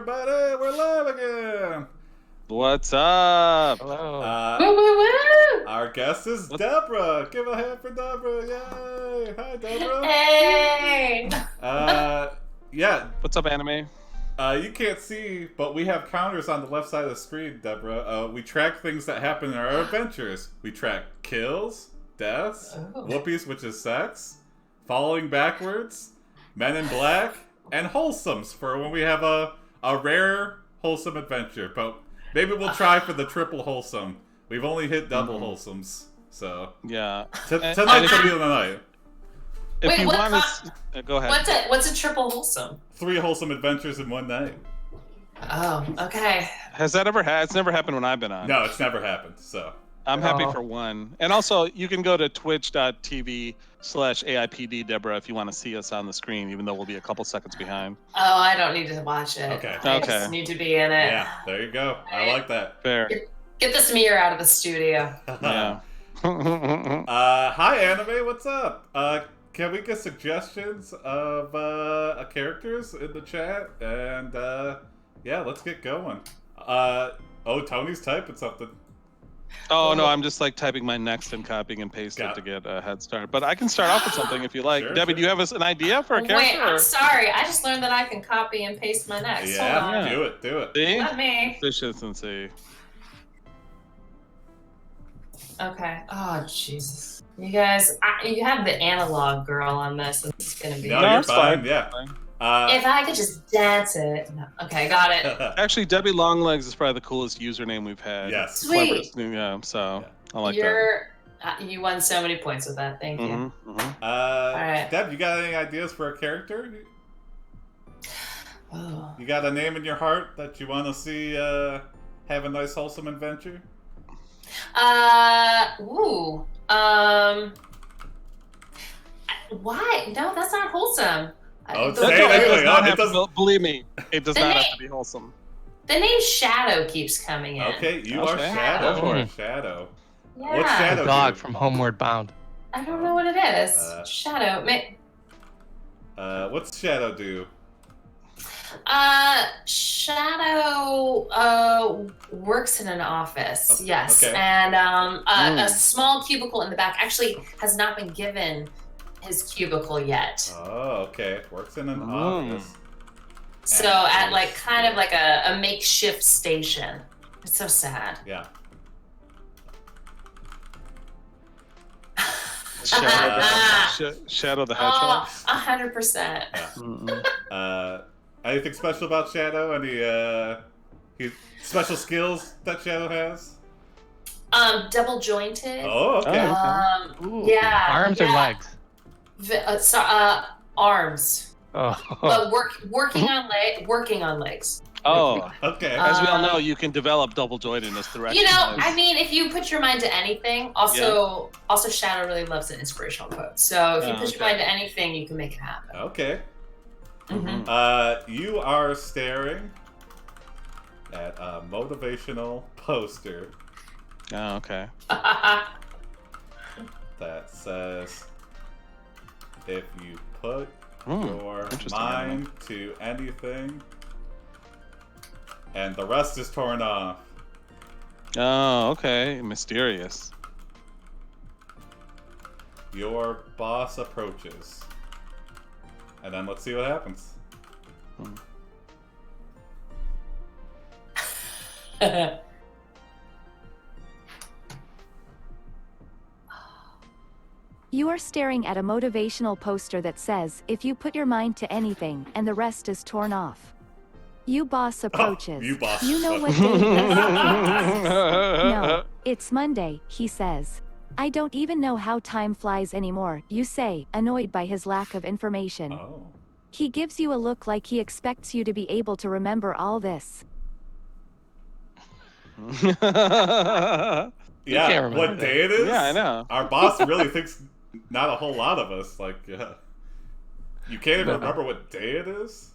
everybody? We're live again. What's up? Hello. Woo, woo, woo. Our guest is Deborah. Give a hand for Deborah. Yay! Hi, Deborah. Hey. Yeah. What's up, anime? You can't see, but we have counters on the left side of the screen, Deborah. We track things that happen in our adventures. We track kills, deaths, whoopies, which is sex, falling backwards, men in black, and wholesomes for when we have a rare wholesome adventure. But maybe we'll try for the triple wholesome. We've only hit double wholesomes, so Yeah. tonight's the deal tonight. If Wait, you what- want to, go ahead. What's a triple wholesome? 3 wholesome adventures in one night. Oh, okay. Has that ever happened? It's never happened when I've been on. No, it's never happened. So I'm happy for one. And also, you can go to twitch.tv/AiPD, Deborah, if you want to see us on the screen, even though we'll be a couple seconds behind. Oh, I don't need to watch it. Okay. I Okay. just need to be in it. yeah, there you go. I like that. Fair. Get this mirror out of the studio. Yeah. Hi, Anime. What's up? Can we get suggestions of characters in the chat? And yeah, let's get going. Oh, Tony's typing something. Oh, no, I'm just like typing my next and copying and pasting Got to it. get a head start. But I can start off with something if you like. Sure, Debbie, sure. do you have an idea for a character? Wait, I'm or- sorry. I just learned that I can copy and paste my next. Yeah, Hold on. do it. See? Let me. Efficiency. Okay. Oh, Jesus. You guys, you have the analog girl on this. And this is going to be... No, No, you're it's fine. fine. Yeah. Fine. If I could just dance it. No. Okay, got it. Actually, Debbie Longlegs is probably the coolest username we've had. Yes. Sweet. Clever. Yeah, so Yeah. I like You won so many points with that. Thank that. you. right. Deb, you got any ideas for a character? Oh. You got a name in your heart that you want to see have a nice wholesome adventure? Why? No, that's not wholesome. Oh, The- say That's it all, it anyway. does not It have to, doesn't- believe me, it does The not have name- to be wholesome. The name Shadow keeps coming in. Okay, you are Okay. Shadow. Go for it. Shadow. Yeah. What's Shadow? The dog do? from Homeward Bound. I don't know what it is. Shadow. What's Shadow do? Shadow works in an office. Oh, Yes, okay. and a small cubicle in the back. Actually, has not been given his cubicle yet. Oh, okay. Works in an Mm. office. So at like kind of like a makeshift station. It's so sad. Yeah. Shadow the Hedgehog. Oh, 100%. Anything special about Shadow? Any special skills that Shadow has? Double jointed. Oh, okay. Oh. Yeah. Arms or yeah. legs? Arms. Oh. But working on legs. Oh, Okay. as we all know, you can develop double jointedness through You know, exercise. I mean, if you put your mind to anything, also Shadow really loves an inspirational quote. So if you put your mind to anything, you can make it happen. Okay. Mhm. You are staring at a motivational poster Oh, okay. that says, if you put your interesting, mind to anything and the rest is torn off. Oh, okay. Mysterious. Your boss approaches. And then let's see what happens. You are staring at a motivational poster that says, if you put your mind to anything, and the rest is torn off. You boss approaches. you boss. You know what day it is? No, it's Monday, he says. I don't even know how time flies anymore, you say, annoyed by his lack of information. Oh. He gives you a look like he expects you to be able to remember all this. Yeah, can't remember what that. day it is? Yeah, I know. Our boss really thinks not a whole lot of us. Like, yeah. You can't even remember what day it is?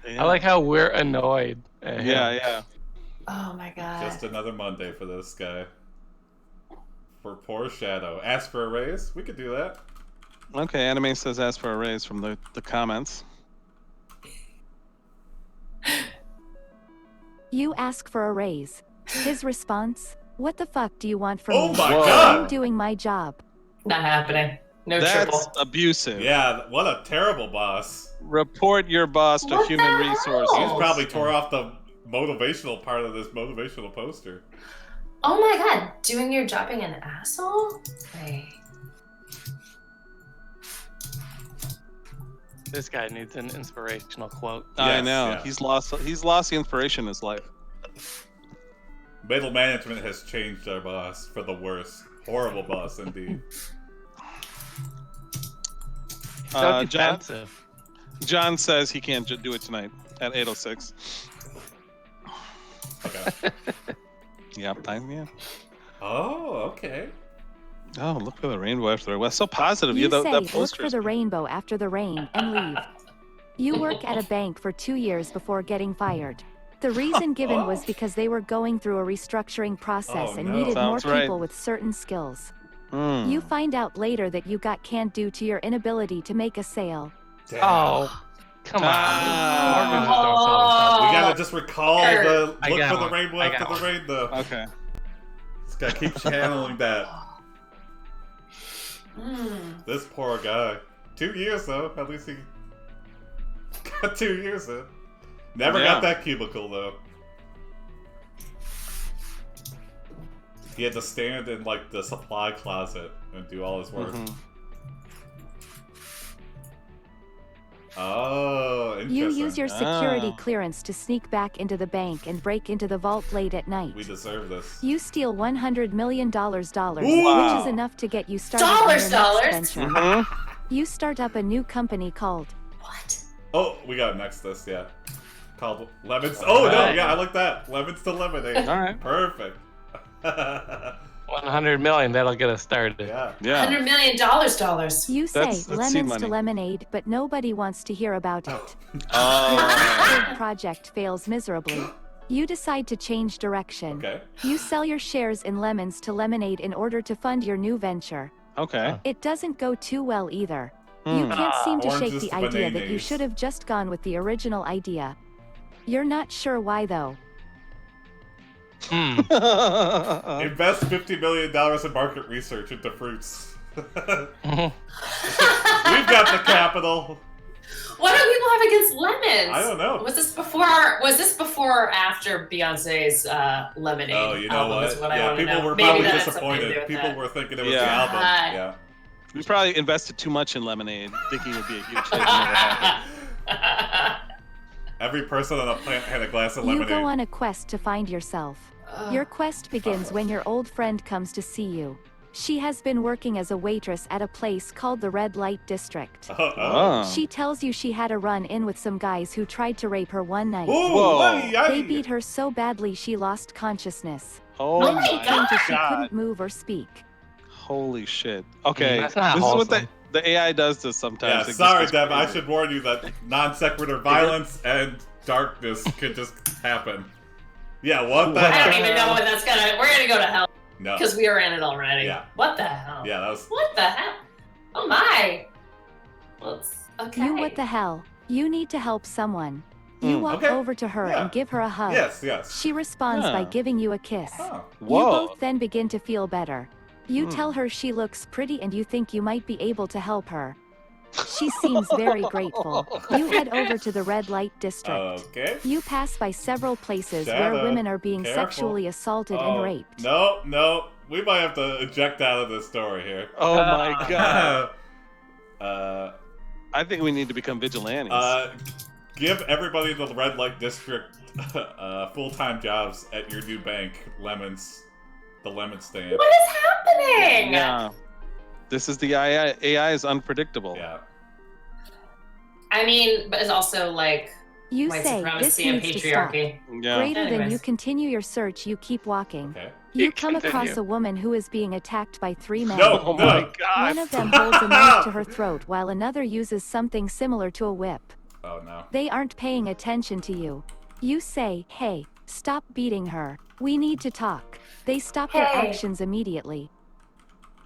Yeah. I like how we're annoyed. at him. Yeah. Oh my god. Just another Monday for this guy. For poor Shadow. Ask for a raise? We could do that. Okay, anime says ask for a raise from the comments. You ask for a raise. His response, what the fuck do you want from Oh me? my Whoa. god! I'm doing my job. Not happening. No That's triple. abusive. Yeah, what a terrible boss. Report your boss to What human the resources. He's hell? probably tore off the motivational part of this motivational poster. Oh my god, doing your job being an asshole? Hey. This guy needs an inspirational quote. I Yes, know. yeah. He's lost the inspiration in his life. Middle management has changed our boss for the worse. Horrible boss indeed. So John, defensive. John says he can't do it tonight at 8:06. Okay. Yep. Yeah. Oh, okay. Oh, look for the rainbow after the west. So positive. You that say, look poster for is the pretty- rainbow after the rain, and leave. You work at a bank for 2 years before getting fired. The reason given was because they were going through a restructuring process Oh, and no. needed more Sounds right. people with certain skills. Hmm. You find out later that you got canned due to your inability to make a sale. Damn. Oh, come on. Ah. Mortgages don't sell We themselves. gotta just recall the I look got for the one. rainbow I after got the rain though. Okay. Just gotta keep channeling that. Mm. This poor guy. 2 years though. At least he got 2 years in. Never Yeah. got that cubicle though. He had to stand in like the supply closet and do all his work. Mhm. Oh, interesting. You use your security Ah. clearance to sneak back into the bank and break into the vault late at night. We deserve this. You steal $100 million, Wow. which is enough to get you started on your Dollars. next venture. Mhm. You start up a new company called What? Oh, we got next this, yeah. Called Lemons. Oh, no, Alright. yeah, I like that. Lemons to Lemonade. All right. Perfect. 100 million, that'll get us started. Yeah. Yeah. $100 million dollars. You say That's seed lemons money. to lemonade, but nobody wants to hear about it. Oh. Big project fails miserably. You decide to change direction. Okay. You sell your shares in lemons to lemonade in order to fund your new venture. Okay. It doesn't go too well either. You Hmm. can't seem to shake Oranges the to idea that you bananas. should have just gone with the original idea. You're not sure why though. Hmm. Invest $50 million in market research into fruits. We've got the capital. What do people have against lemons? I don't know. Was this before or after Beyonce's Lemonade? Oh, you know album what? is what I Yeah, wanna people know. were Maybe probably that had something to do disappointed. with People that. were thinking it was Yeah. the album. God. Yeah. We probably invested too much in lemonade, thinking it would be a huge hit. and never happened. Every person on the planet had a glass of You lemonade. go on a quest to find yourself. Your quest begins when your old friend comes to see you. She has been working as a waitress at a place called the Red Light District. Oh. She tells you she had a run-in with some guys who tried to rape her one night. Whoa. They beat her so badly she lost consciousness. Oh Oh my my Claimed that she God. couldn't move or speak. Holy shit. Okay. That's not This is what wholesome. the AI does this Yeah, sometimes. It just sorry, gets Deb. I crazy. should warn you that non sequitur violence and darkness could just happen. Yeah, what the I heck? don't even know what that's gonna. We're gonna go to hell No. because we are in it already. Yeah. What the hell? Yeah, that was. What the hell? Oh my. Well, it's okay. You what the hell? You need to help someone. You walk Okay. over to her Yeah. and give her a hug. Yes, yes. She responds by Yeah. giving you a kiss. Huh. You Whoa. both then begin to feel better. You tell her she looks pretty and you think you might be able to help her. She seems very grateful. You head over to the Red Light District. Okay. You pass by several places Shadow, where women are being careful. sexually assaulted Oh, and raped. No, no. We might have to eject out of this story here. Oh my God. uh, I think we need to become vigilantes. give everybody in the Red Light District full-time jobs at your new bank, Lemons. The lemon stand. What is happening? yeah. This is the AI. AI is unpredictable. Yeah. I mean, but it's also like You white say this supremacy and needs to stop. patriarchy. Yeah. Greater than Anyways. you continue your search, you keep walking. Okay. You You come across continue. a woman who is being attacked by 3 men. No, Oh no. my God. One of them holds a knife to her throat while another uses something similar to a whip. Oh no. They aren't paying attention to you. You say, hey, stop beating her. We need to talk. They stop their Hey. actions immediately.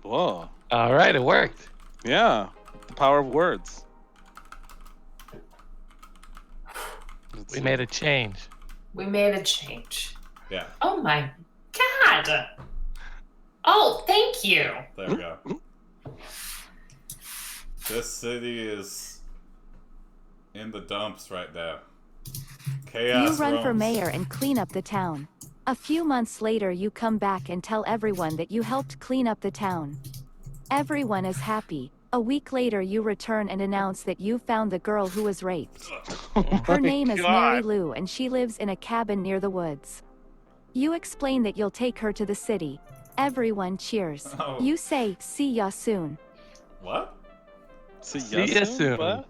Whoa. All right, it worked. Yeah. The power of words. We made a change. We made a change. Yeah. Oh my god. Oh, thank you. There we go. This city is in the dumps right now. Chaos You run for roams. mayor and clean up the town. A few months later you come back and tell everyone that you helped clean up the town. Everyone is happy. A week later you return and announce that you found the girl who was raped. Her name is Mary Lou and she lives in a cabin near the woods. You explain that you'll take her to the city. Everyone cheers. Oh. You say, see ya soon. What? See ya soon. What?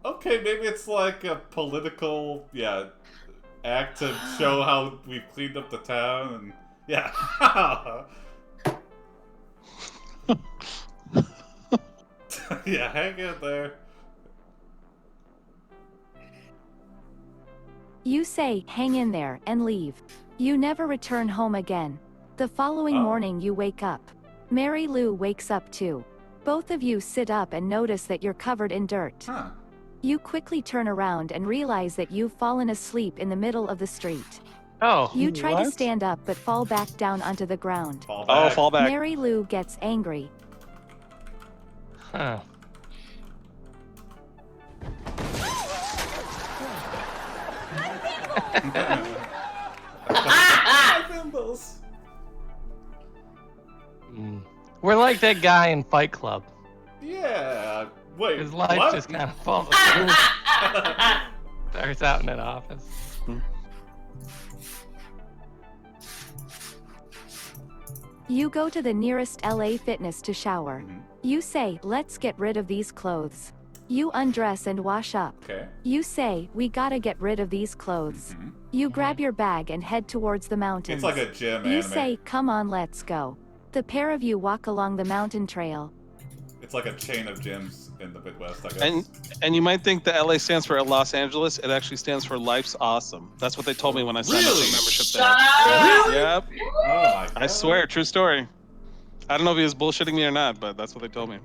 Okay, maybe it's like a political, act to show how we've cleaned up the town and yeah. Yeah, hang in there. You say, hang in there, and leave. You never return home again. The following morning you wake up. Mary Lou wakes up too. Both of you sit up and notice that you're covered in dirt. Huh. You quickly turn around and realize that you've fallen asleep in the middle of the street. Oh. You try to What? stand up but fall back down onto the ground. Fall Oh, back. fall back. Mary Lou gets angry. Huh. Thimbles. Mm. We're like that guy in Fight Club. Yeah. Wait. His life what? just kind of falls apart. Starts out in an office. You go to the nearest LA Fitness to shower. You say, let's get rid of these clothes. You undress and wash up. Okay. You say, we gotta get rid of these clothes. You grab your bag and head towards the mountains. It's like a gym You anime. say, come on, let's go. The pair of you walk along the mountain trail. It's like a chain of gyms in the Midwest, I guess. And you might think the LA stands for Los Angeles. It actually stands for Life's Awesome. That's what they told me when I signed up Really? for membership Shut there. up. Yep. Oh my god. I swear, true story. I don't know if he was bullshitting me or not, but that's what they told me.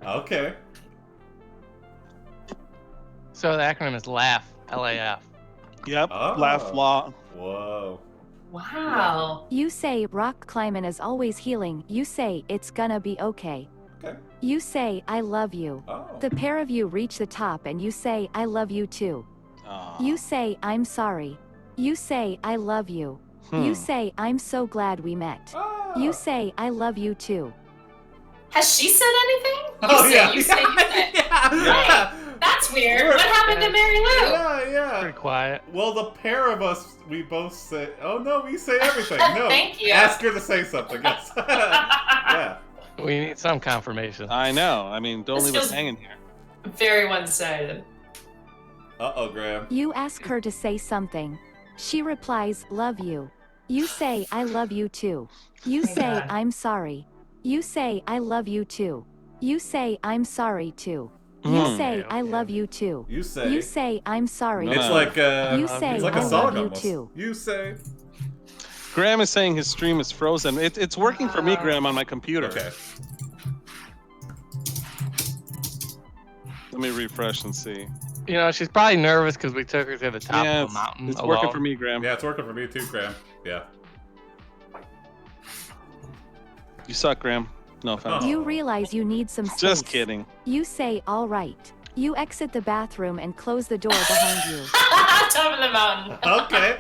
Okay. So the acronym is LAUGH. LAF. Yep. Oh. Laugh law. Whoa. Wow. You say, rock climbing is always healing. You say, it's gonna be okay. Okay. You say, I love you. Oh. The pair of you reach the top and you say, I love you too. Aw. You say, I'm sorry. You say, I love you. You say, I'm so glad we met. Ah. You say, I love you too. Has she said anything? Oh, you say, yeah. you say, you say. Yeah. That's weird. What happened to Mary Lou? Yeah. Pretty quiet. Well, the pair of us, we both say, oh no, we say everything. No. Thank you. Ask her to say something. Yes. Yeah. We need some confirmation. I know. I mean, don't This leave us feels- hanging here. Very one-sided. Uh-oh, Graham. You ask her to say something. She replies, love you. You say, I love you too. You Thank say, God. I'm sorry. You say, I love you too. You say, I'm sorry too. You Mm. say, Okay, I okay. love you too. You say. You say, I'm sorry. It's No. like You say, it's like I a love song you almost. too. You say. Graham is saying his stream is frozen. It's working for me, Graham, on my computer. Okay. Let me refresh and see. You know, she's probably nervous because we took her to the top Yeah, of a mountain it's alone. working for me, Graham. Yeah, it's working for me too, Graham. Yeah. You suck, Graham. No offense. Oh. You realize you need some space. Just kidding. You say, all right. You exit the bathroom and close the door behind you. Top of the mountain. Okay.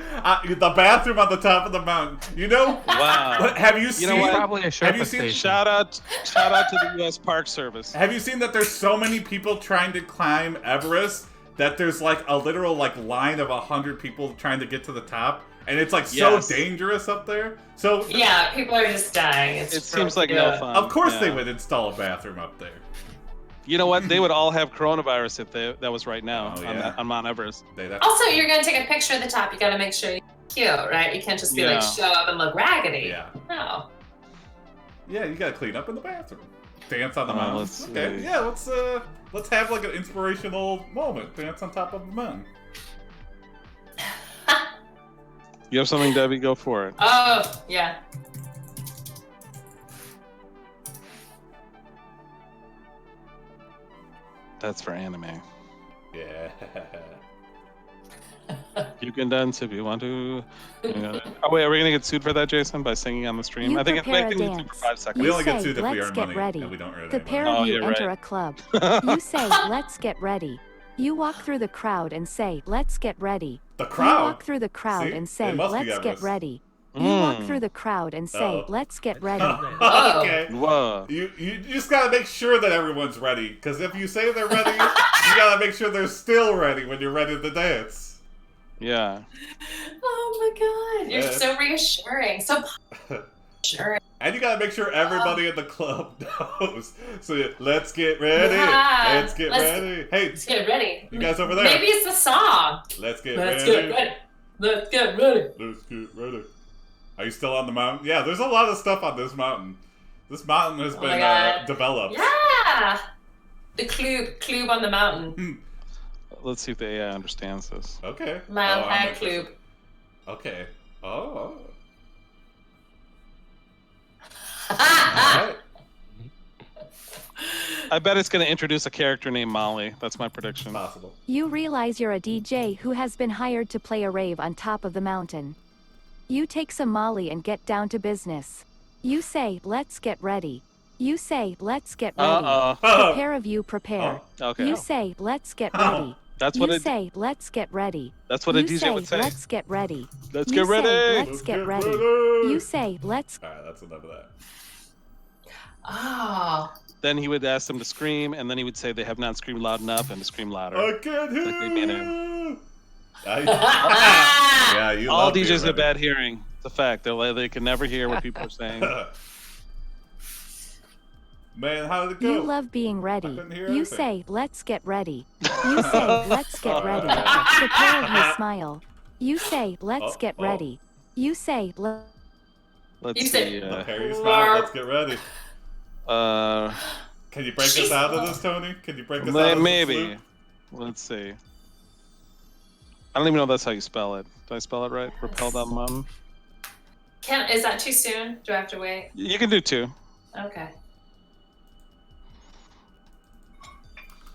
The bathroom on the top of the mountain. You know? Wow. Have you seen? know what? Probably a Have Sherpa you seen? station. Shout out to the U.S. Park Service. Have you seen that there's so many people trying to climb Everest that there's like a literal like line of 100 people trying to get to the top, and it's like so Yes. dangerous up there. So Yeah, people are just dying. It's It seems like no fun. of course Yeah. they would install a bathroom up there. You know what? They would all have coronavirus if that was right now Oh, on, yeah. on Mount Everest. Also, you're gonna take a picture at the top. You gotta make sure you're cute, right? You can't just be like Yeah. show up and look raggedy. Yeah. No. Yeah, you gotta clean up in the bathroom. Dance on the Oh, mountain. let's Okay, see. yeah, let's have like an inspirational moment. Dance on top of the mountain. You have something, Debbie? Go for it. Oh, yeah. That's for anime. Yeah. You can dance if you want to. Oh wait, are we gonna get sued for that, Jason, by singing on the stream? You I think prepare a it's for dance. 5 seconds. We You only get say, sued if we let's earn get money, ready. and we don't earn The any pair money. Oh, of you you're enter right. a club. You say, let's get ready. You walk through the crowd and say, let's get ready. The You crowd. walk through the crowd See? and It say, must be let's get Everest. ready. You walk through the crowd and say, Uh-oh. let's get ready. Okay. Whoa. You just gotta make sure that everyone's ready, because if you say they're ready, you gotta make sure they're still ready when you're ready to dance. Yeah. Oh my god, you're Yeah. so reassuring, so reassuring. And you gotta make sure everybody in the club knows. So let's get ready. Yeah. Let's get ready. Hey, Let's get ready. you guys over there. Maybe it's the song. Let's get Let's ready. get ready. Let's get ready. Let's get ready. Are you still on the mountain? Yeah, there's a lot of stuff on this mountain. This mountain has Oh been my God. developed. Yeah. The clube on the mountain. Let's see if the AI understands this. Okay. Mile I'm high interested. clube. Okay. Oh. Alright. I bet it's gonna introduce a character named Molly. That's my prediction. Possible. You realize you're a DJ who has been hired to play a rave on top of the mountain. You take some Molly and get down to business. You say, let's get ready. You say, let's get ready. Uh-oh. The pair of you prepare. Okay. You say, let's get ready. That's what You it. say, let's get ready. That's what a You DJ say, would say. let's get ready. Let's You get ready. say, let's get ready. You say, let's. Alright, that's enough of that. Oh. Then he would ask them to scream, and then he would say they have not screamed loud enough, and to scream louder. I can't hear Like they made you. Yeah, you All love being DJs have ready. bad hearing. It's a fact. They can never hear what people are saying. Man, how did it go? You love being ready. couldn't hear You anything. say, let's get ready. You say, let's get ready. The pair of you smile. You say, let's get ready. You say, Let's You see. said- The Harry smile. Let's get ready. Uh, Can you break us She's- out of this, Tony? Can you break us out of this maybe. loop? Let's see. I don't even know if that's how you spell it. Did I spell it right? Repel down the mountain. Is that too soon? Do I have to wait? You can do 2. Okay.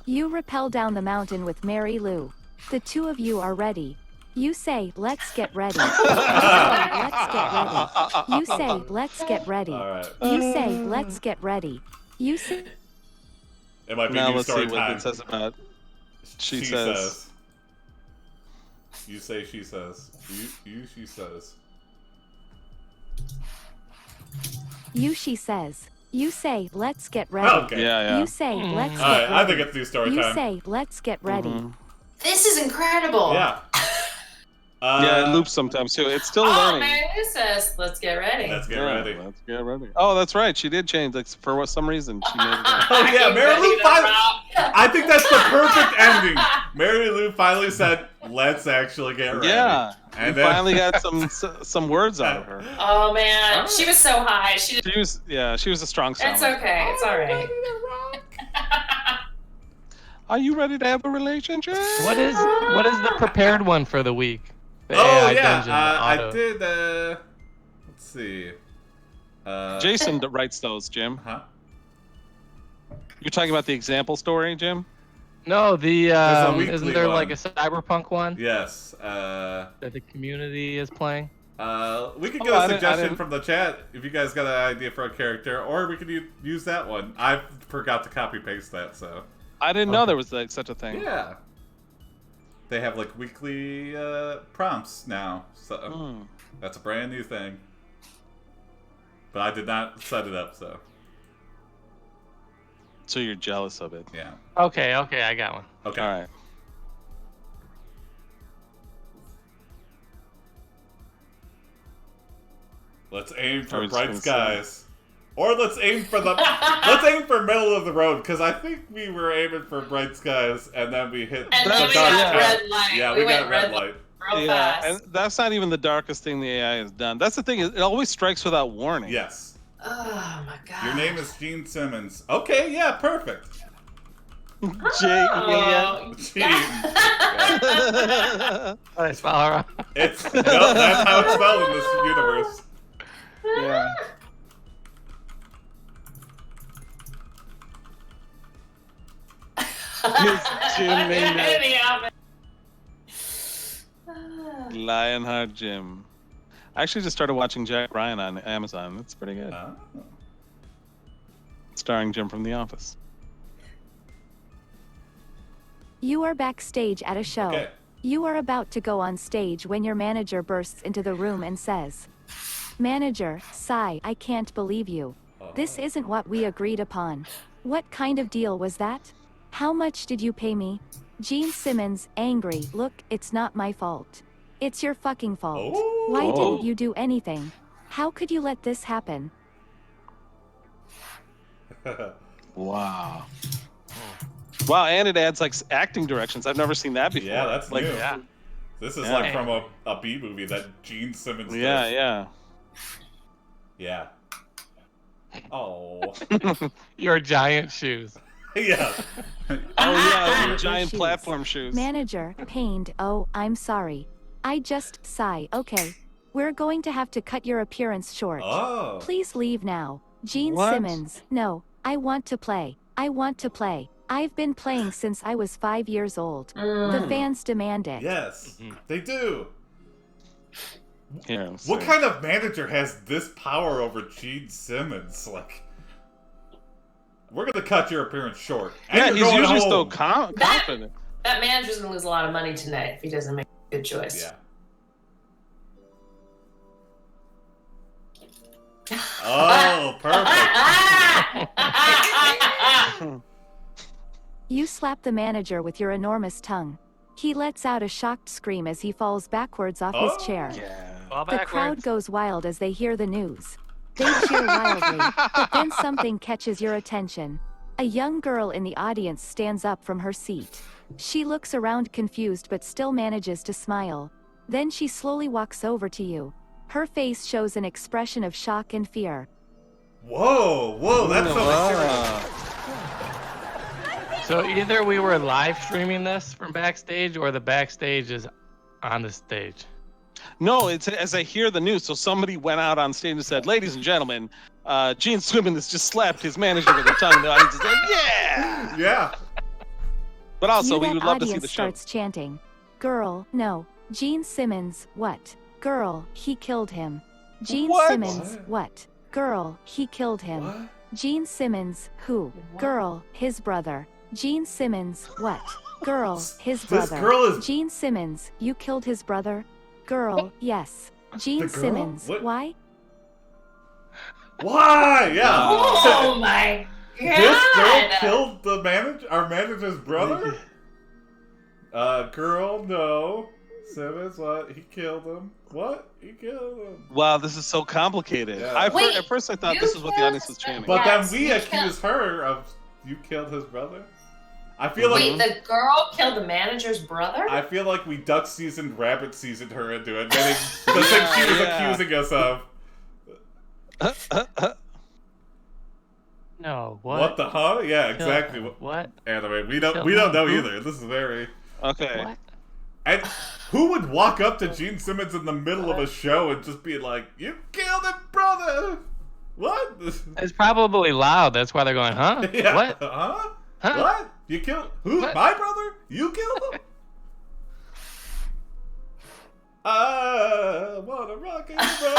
You rappel down the mountain with Mary Lou. The two of you are ready. You say, let's get ready. You say, let's get ready. You say, let's get ready. Alright. You say, let's get ready. You say, It might be Now new let's see story what time. it says about. She says. says. You say she says. She says. you she says. You say, let's get ready. Okay. Yeah. You say, let's get Alright, ready. I think it's new story You time. say, let's get ready. Mhm. This is incredible. Yeah. Yeah, it loops sometimes too. It's still Oh, learning. man, it says, let's get ready. Let's get Yeah, ready. Let's get ready. Oh, that's right. She did change. Like, for some reason, she made it. Oh yeah, You Mary ready Lou to finally. rock? I think that's the perfect ending. Mary Lou finally said, "Let's actually get ready." Yeah. And We then finally got some words out of her. Oh man, she was so high. She did. She was a strong sound. It's okay. It's all right. Are you ready to have a relationship? What is the prepared one for the week? The Oh AI yeah, dungeon, the I auto. did. Let's see. Jason writes those, Jim. Huh? You're talking about the example story, Jim? No, the a weekly isn't there like one. a cyberpunk one Yes. that the community is playing? We could Oh, get I a didn't- suggestion from the chat if you guys got an idea for a character, or we could use that one. I forgot to copy paste that, so I didn't know there was like such a thing. yeah. They have like weekly prompts now, so Hmm. that's a brand new thing. But I did not set it up, so So you're jealous of it. yeah. Okay, I got one. Okay. All right. Let's aim Are for we just bright gonna skies. Or let's aim for the let's aim for middle of the road, because I think we were aiming for bright skies and then we hit And the then we dark got town. red light. Yeah, We we went got red red light. Real Yeah, fast. and that's not even the darkest thing the AI has done. That's the thing, it always strikes without warning. Yes. Oh my god. Your name is Gene Simmons. Okay, yeah, perfect. J-E-N. Oh, Gene. I spell her out. It's no, that's how it's spelled in this universe. Yeah. Jim made that. Lionheart Jim. I actually just started watching Jack Ryan on Amazon. It's pretty good. Oh. Starring Jim from The Office. You are backstage at a show. Okay. You are about to go on stage when your manager bursts into the room and says, "Manager, sigh, I can't believe you. This isn't what we agreed upon. What kind of deal was that? How much did you pay me?" Gene Simmons, angry, "Look, it's not my fault. It's your fucking fault. Oh. Why didn't you do anything? How could you let this happen?" Wow. Wow, and it adds like acting directions. I've never seen that before. Yeah, that's like, new. Yeah. This is Yeah. like from a B movie that Gene Simmons Yeah, does. yeah. Yeah. Oh. Your giant shoes. Yeah. Oh yeah, Your giant shoes. platform shoes. Manager, pained, "Oh, I'm sorry. I just sigh, okay. We're going to have to cut your appearance short. Oh. Please leave now." Gene What? Simmons, "No, I want to play. I want to play. I've been playing since I was 5 years old. The fans demand it." Yes, they do. Yeah, What kind of manager has this power over Gene Simmons? Like, we're gonna cut your appearance short. And Yeah, you're he's going usually home. so confident. That manager's gonna lose a lot of money tonight if he doesn't make a good choice. Yeah. Oh, perfect. You slap the manager with your enormous tongue. He lets out a shocked scream as he falls backwards off Oh. his chair. Fall The crowd backwards. goes wild as they hear the news. They cheer wildly, but then something catches your attention. A young girl in the audience stands up from her seat. She looks around confused but still manages to smile. Then she slowly walks over to you. Her face shows an expression of shock and fear. Whoa, that's so Wow. So either we were live streaming this from backstage, or the backstage is on the stage. No, it's as I hear the news. So somebody went out on stage and said, "Ladies and gentlemen, Gene Simmons just slapped his manager with a tongue." The audience is like, "Yeah!" Yeah. But also, we That would love to see audience the show. starts chanting, "Girl, no. Gene Simmons, what? Girl, he killed him. Gene What? Simmons, what? Girl, he killed him. What? Gene Simmons, who? Girl, his brother. Gene Simmons, what? Girl, his This brother. girl is- Gene Simmons, you killed his brother? Girl, yes. Gene The girl? Simmons, What? why? Why? Yeah. Oh my god! This girl killed the manager, our manager's brother? Girl, no. Simmons, what? He killed him. What? He killed him. Wow, this is so complicated. Yeah. Wait, At first, I thought you this is what the killed audience was his chanting. But Yes, then we you accuse her of, "You killed his brother?" I feel like Wait, the girl killed the manager's brother? I feel like we duck seasoned, rabbit seasoned her into admitting the thing she was Yeah. accusing us of. No, What the huh? Yeah, exactly. What? Anyway, we don't Kill know who? either. This is very. Okay. What? And who would walk up to Gene Simmons in the middle of a show and just be like, "You killed him, brother"? What? It's probably loud. That's why they're going, huh? Yeah. What? Huh? Huh? What? You killed who? What? My brother? You killed him? I wanna rock and roll.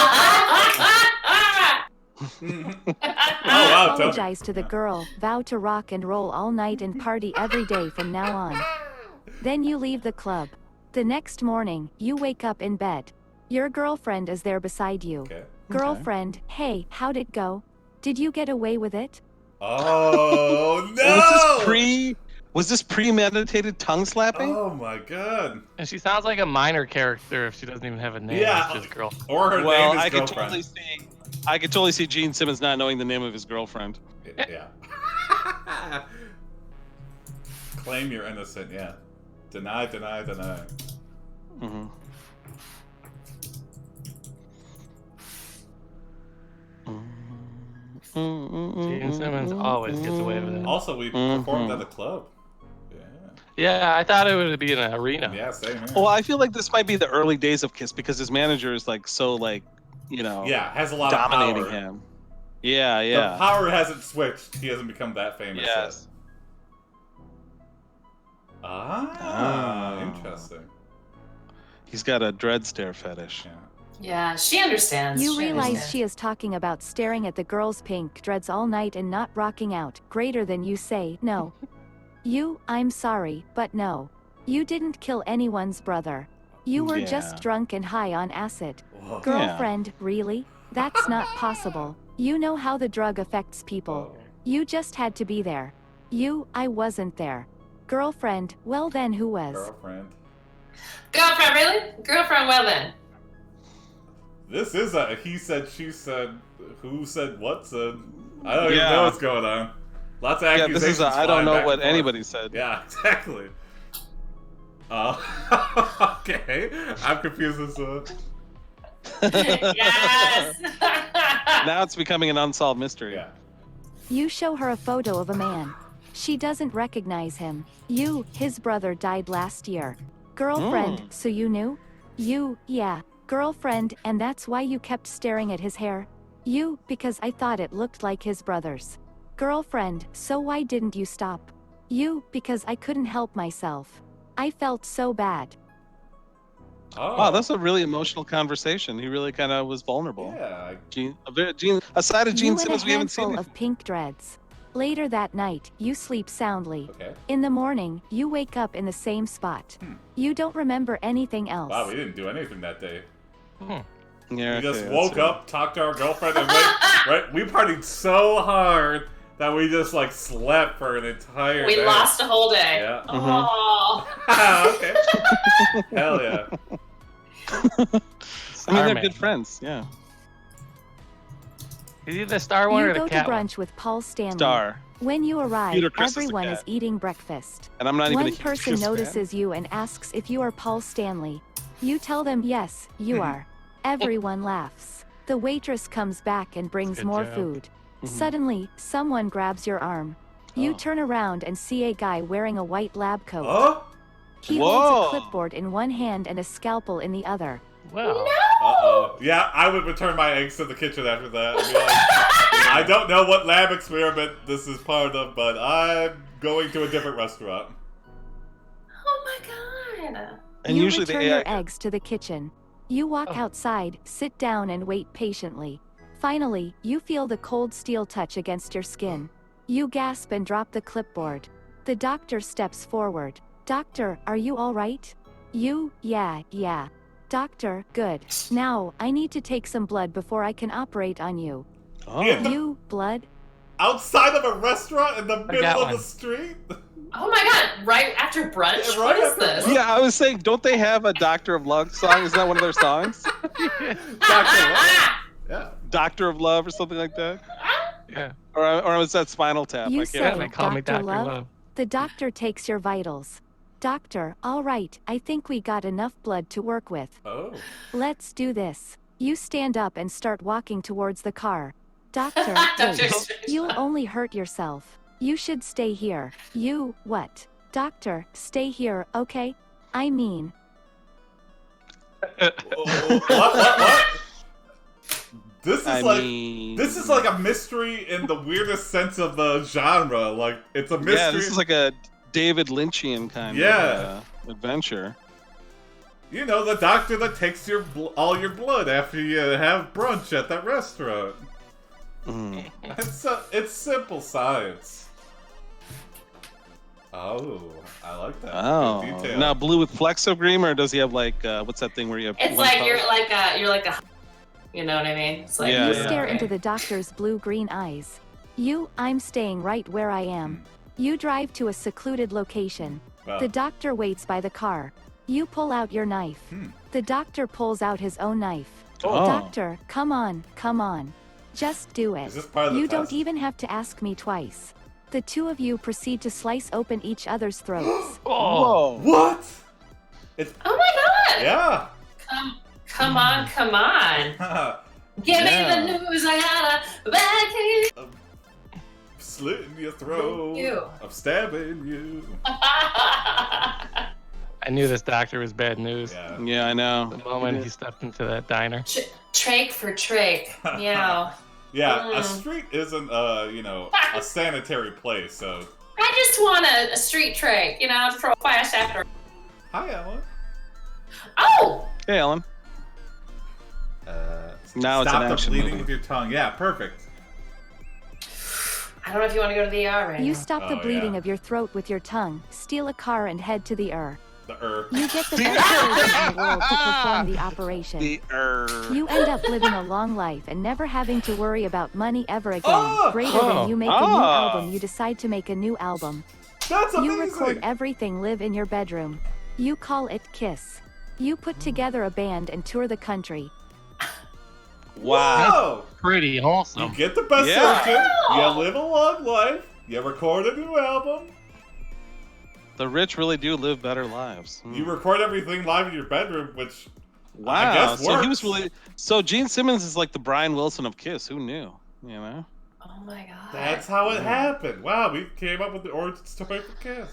Oh wow, Tony. Apologize to the girl, vow to rock and roll all night and party every day from now on. Then you leave the club. The next morning, you wake up in bed. Your girlfriend is there beside you. Okay. Girlfriend, hey, how'd it go? Did you get away with it? Oh no! Was this premeditated tongue slapping? Oh my god. And she sounds like a minor character if she doesn't even have a name. Yeah. It's just girl. Or her Well, name is I could girlfriend. totally see Gene Simmons not knowing the name of his girlfriend. Yeah. Claim you're innocent, yeah. Deny, deny, deny. Mm-hmm. Gene Simmons always gets away with it. Also, we performed at a club. Yeah. Yeah, I thought it would be in an arena. Yeah, same here. Well, I feel like this might be the early days of Kiss because his manager is like so like, yeah, has a lot dominating of power. him. Yeah, The yeah. power hasn't switched. He hasn't become that famous Yes. yet. Ah, interesting. He's got a dread stare fetish. Yeah. Yeah, she understands. You She realize understands. she is talking about staring at the girl's pink dreads all night and not rocking out. Greater than you say, no. I'm sorry, but no. You didn't kill anyone's brother. You were Yeah. just drunk and high on acid. Whoa. Girlfriend, really? That's not possible. You know how the drug affects people. Whoa. You just had to be there. I wasn't there. Girlfriend, well then who was? Girlfriend. Girlfriend, really? Girlfriend, well then. This is a he said, she said, who said what said. I don't even Yeah. know what's going on. Lots of Yeah, accusations. this is a I don't flying know back what and forth. anybody said. Yeah, exactly. Okay. I'm confused as to. Yes. Now it's becoming an unsolved mystery. Yeah. You show her a photo of a man. She doesn't recognize him. His brother died last year. Girlfriend, so you knew? Yeah, girlfriend, and that's why you kept staring at his hair? Because I thought it looked like his brother's. Girlfriend, so why didn't you stop? Because I couldn't help myself. I felt so bad. Oh. Wow, that's a really emotional conversation. He really kind of was vulnerable. Yeah. Gene, a side of Gene You and Simmons a we haven't seen. handful of pink dreads. Later that night, you sleep soundly. Okay. In the morning, you wake up in the same spot. You don't remember anything else. Wow, we didn't do anything that day. Yeah, We okay, just that's woke right. up, talked to our girlfriend, and went. Right? We partied so hard that we just like slept for an entire We day. lost a whole day. Yeah. Oh. Okay. Hell yeah. I mean, they're Starman. good friends. Yeah. Is he the star one You or the go to cat one? brunch with Paul Stanley. Star. When you arrive, Peter Criss is the everyone cat. is eating breakfast. And I'm not even a One huge person Kiss fan. notices you and asks if you are Paul Stanley. You tell them yes, you Mm-hmm. are. Everyone laughs. The waitress comes back and brings Good more job. food. Mhm. Suddenly, someone grabs your arm. You Oh. turn around and see a guy wearing a white lab coat. Oh. He Whoa. holds a clipboard in one hand and a scalpel in the other. Well, Uh-oh. Yeah, I would return my eggs to the kitchen after that and be like, I don't know what lab experiment this is part of, but I'm going to a different restaurant. Oh my god. And You usually the return AI. your eggs to the kitchen. You walk Oh. outside, sit down and wait patiently. Finally, you feel the cold steel touch against your skin. You gasp and drop the clipboard. The doctor steps forward. Doctor, are you all right? Yeah. Doctor, good. Now, I need to take some blood before I can operate on you. Oh. Blood? Outside of a restaurant in the got middle of one. the street? Oh my god. Right after brunch? Yeah, What right is after this? brunch. Yeah, I was saying, don't they have a Doctor of Love song? Isn't that one of their songs? Doctor Love? Yeah. Doctor of Love or something like that? yeah. Or was that Spinal Tap? You I say- can't They remember. call me Dr. Dr. Love? Love. The doctor takes your vitals. Doctor, all right, I think we got enough blood to work with. Oh. Let's do this. You stand up and start walking towards the car. Doctor, Dr. wait. Strange. You'll only hurt yourself. You should stay here. What? Doctor, stay here, okay? I mean, What? This is I like mean, this is like a mystery in the weirdest sense of the genre. Like it's a mystery. yeah, this is like a David Lynchian kind Yeah. of adventure. You know, the doctor that takes your all your blood after you have brunch at that restaurant. Mm. It's simple science. Oh, I like that. Oh, Good detail. now blue with flexogreen, or does he have like what's that thing where you have? It's one like color? you're like a you know what I mean? It's like Yeah, you yeah. stare into the doctor's blue-green eyes. I'm staying right where I am. You drive to a secluded location. Wow. The doctor waits by the car. You pull out your knife. The doctor pulls out his own knife. Oh. Doctor, come on. Just do it. Is this part of the You test? don't even have to ask me twice. The two of you proceed to slice open each other's throats. Whoa! What? Oh my god! Yeah. Come on. Give Yeah. me the news, I gotta back here. Slitting your throat. You. I'm stabbing you. I knew this doctor was bad news. Yeah. Yeah, I know. The moment he stepped into that diner. Trach for trach. Meow. Yeah, a Mm. street isn't, a sanitary place, so... I just want a street trach, to throw flash after. Hi, Ellen. Oh! Hey, Ellen. Now it's an Stop the action bleeding movie. with your tongue. Yeah, perfect. I don't know if you want to go to the ER right You now. stop the Oh, bleeding yeah. of your throat with your tongue, steal a car and head to the ER. The You get the best surgeon in the world to perform the operation. You end up living a long life and never having to worry about money ever again. Oh! Greater than you make a new album, you decide to make a new album. That's amazing. You record everything live in your bedroom. You call it Kiss. You put together a band and tour the country. Wow. Whoa! Pretty You wholesome. get the best Yeah. surgeon. You live a long life. You record a new album. The rich really do live better lives. You record everything live in your bedroom, which Wow. I guess So he was works. really. So Gene Simmons is like the Brian Wilson of Kiss. Who knew? You know. Oh my god. that's how it happened. Wow, we came up with the origin story for Kiss.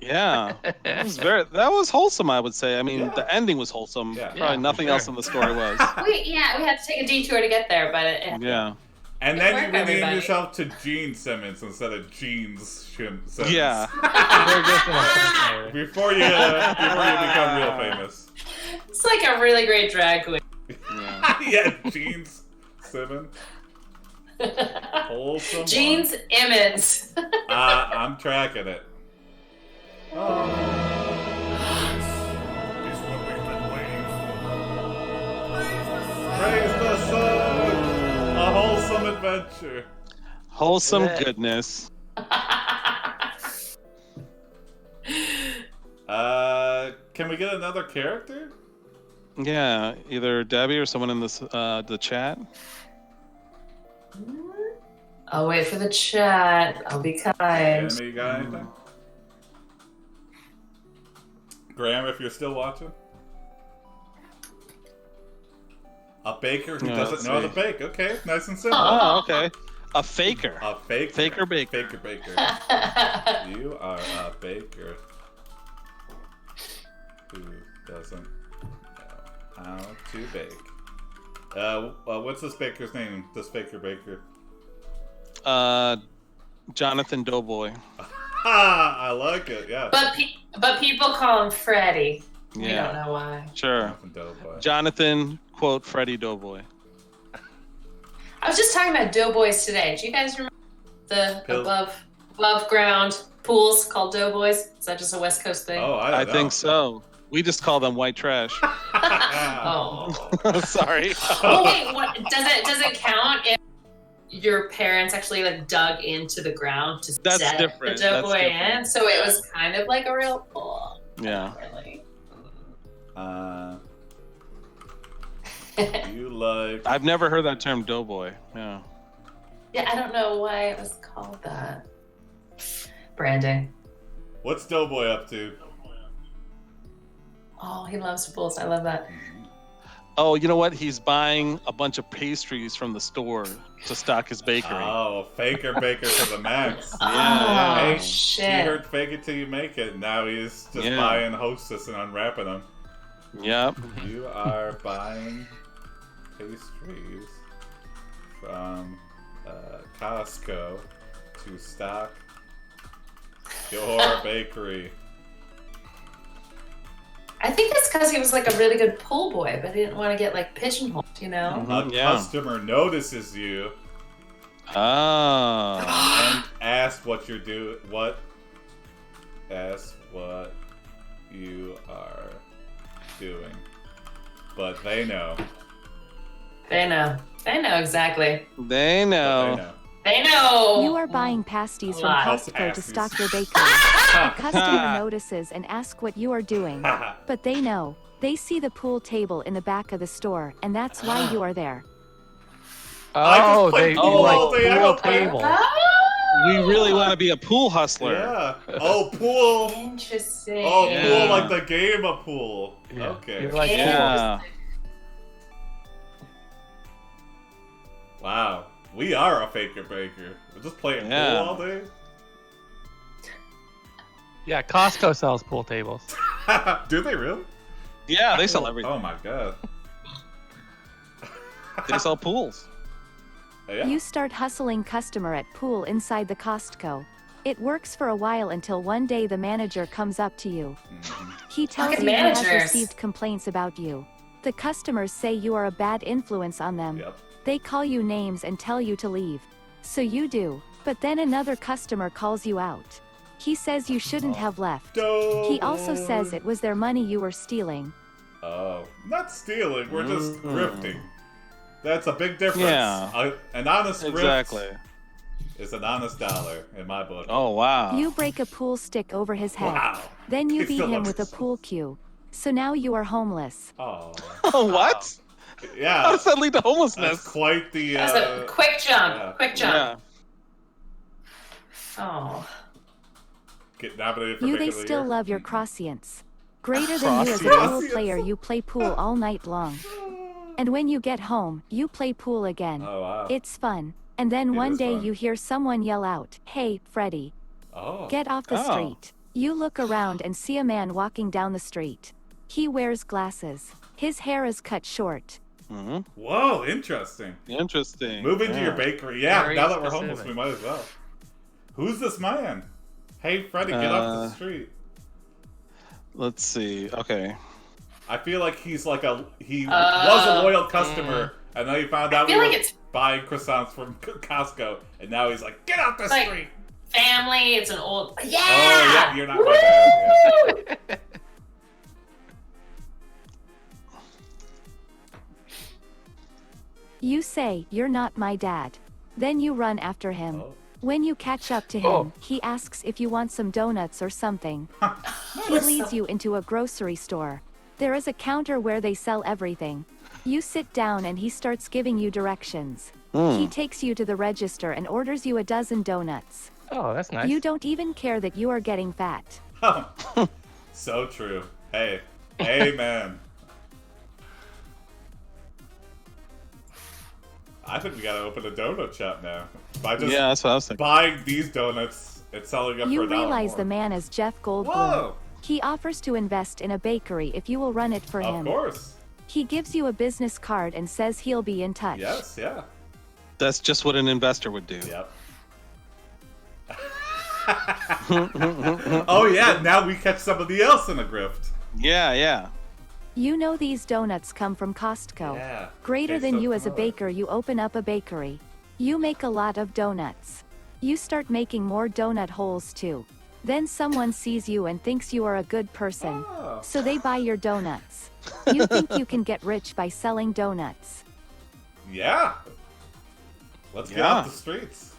Yeah. That was wholesome, I would say. I mean, Yeah. the ending was wholesome. Yeah. Probably Yeah, nothing for else sure. in the story was. We had to take a detour to get there, but it Yeah. And Good then work, you renamed everybody. yourself to Gene Simmons instead of Gene's Simmons. Yeah. Very good for that. Before you become real famous. it's like a really great drag queen. Yeah. Yeah, Gene's Simmons. Wholesome. Gene's Emmons. I'm tracking it. Oh. Is what we've been waiting for. Praise the sun! A wholesome adventure. Wholesome Yeah. goodness. Can we get another character? Yeah. Either Debbie or someone in this the chat. I'll wait for the chat. I'll be kind. Anime, you got anything? Graham, if you're still watching. A baker who Yeah, doesn't let's know how to see. bake. Okay, nice and simple. Oh, okay. A faker. A faker. Faker baker. Faker baker. You are a baker who doesn't know how to bake. What's this baker's name? This faker baker. Jonathan Doughboy. Ha! I like it. Yeah. but people call him Freddy. We Yeah. don't know why. Sure. Jonathan Doughboy. Jonathan, quote, Freddy Doughboy. I was just talking about doughboys today. Do you guys remember the Pills. above ground pools called doughboys? Is that just a West Coast thing? Oh, I I don't think know. so. We just call them white trash. Oh. Sorry. Oh wait, what does it count if your parents actually like dug into the ground to That's set different. the That's doughboy different. in? So it was kind of like a real pool. Yeah. Really. You like. I've never heard that term doughboy. Yeah. Yeah, I don't know why it was called that. Branding. What's Doughboy up to? Oh, he loves pools. I love that. Oh, you know what? He's buying a bunch of pastries from the store to stock his bakery. Oh, faker baker to the max. Yeah. Oh Hey, shit. You heard fake it till you make it. Now he's just Yeah. buying Hostess and unwrapping them. Yep. You are buying pastries from Costco to stock your bakery. I think it's because he was like a really good pool boy, but he didn't want to get like pigeonholed, you know? Mhm, A yeah. customer notices you Oh. and asks what you're doing. Asks what you are doing. But they know. They know. They know exactly. They But they know. know. They know. You are buying pasties from Lot. Costco to Pasties. stock your bakery. A customer notices and asks what you are doing. But they know. They see the pool table in the back of the store, and that's why you are there. I just Oh, played they pool like all day. I pool don't play- table. We really want to be a pool hustler. Yeah. Oh, pool. Interesting. Oh, Yeah. pool like the game of pool. Yeah. Okay. You're like Yeah. Wow. We are a faker baker. We're just playing Yeah. pool all day. Yeah, Costco sells pool tables. Do they really? Yeah, they sell everything. Oh my god. They sell pools. Yeah. You start hustling customer at pool inside the Costco. It works for a while until one day the manager comes up to you. He tells Fucking you he has managers. received complaints about you. The customers say you are a bad influence on them. Yep. They call you names and tell you to leave. So you do. But then another customer calls you out. He says you shouldn't have left. He also says it was their money you were stealing. Oh, not stealing. We're just grifting. That's a big difference. Yeah. An honest Exactly. grift is an honest dollar in my book. Oh, wow. You break a pool stick over his head. Wow. Then you He beat still him loves with a it. pool cue. So now you are homeless. Oh. Oh, what? How Yeah. does that lead to That's homelessness? quite the. That's a quick jump. yeah. Quick jump. Yeah. Oh. Get nominated for You Pick they of the still Year. love your crossients. Greater than you as a Crossients. pool player, you play pool all night long. And when you get home, you play pool again. Oh wow. It's fun. And then It one is day fun. you hear someone yell out, "Hey, Freddy, Oh. get off the Oh. street." You look around and see a man walking down the street. He wears glasses. His hair is cut short. Hmm. Whoa, interesting. Interesting. Moving to your bakery. Yeah, Very now that we're homeless, specific. we might as well. Who's this man? Hey, Freddy, get off the street. Let's see. Okay. I feel like he's like he was a loyal customer, and then he found out I we feel were like it's buying croissants from Costco, and now he's like, get off the like- street. family. It's an old. Yeah. Oh yeah, you're not my dad. Yeah. You say, "You're not my dad." Then you run after him. Oh. When you catch up to him, he asks if you want some donuts or something. He leads you into a grocery store. There is a counter where they sell everything. You sit down and he starts giving you directions. He takes you to the register and orders you a dozen donuts. Oh, that's nice. You don't even care that you are getting fat. So true. Hey, amen. I think we gotta open a donut shop now. By just Yeah, that's what I was thinking. buying these donuts and selling them for You $1 realize more. the man is Jeff Goldblum. Whoa! He offers to invest in a bakery if you will run it for Of him. course. He gives you a business card and says he'll be in touch. Yes, yeah. That's just what an investor would do. Yep. Oh yeah, now we catch somebody else in a grift. Yeah, yeah. You know these donuts come from Costco. Yeah. Greater Okay, than so you as a familiar. baker, you open up a bakery. You make a lot of donuts. You start making more donut holes too. Then someone sees you and thinks you are a good person. Oh. So they buy your donuts. You think you can get rich by selling donuts. Yeah. Let's get Yeah. off the streets.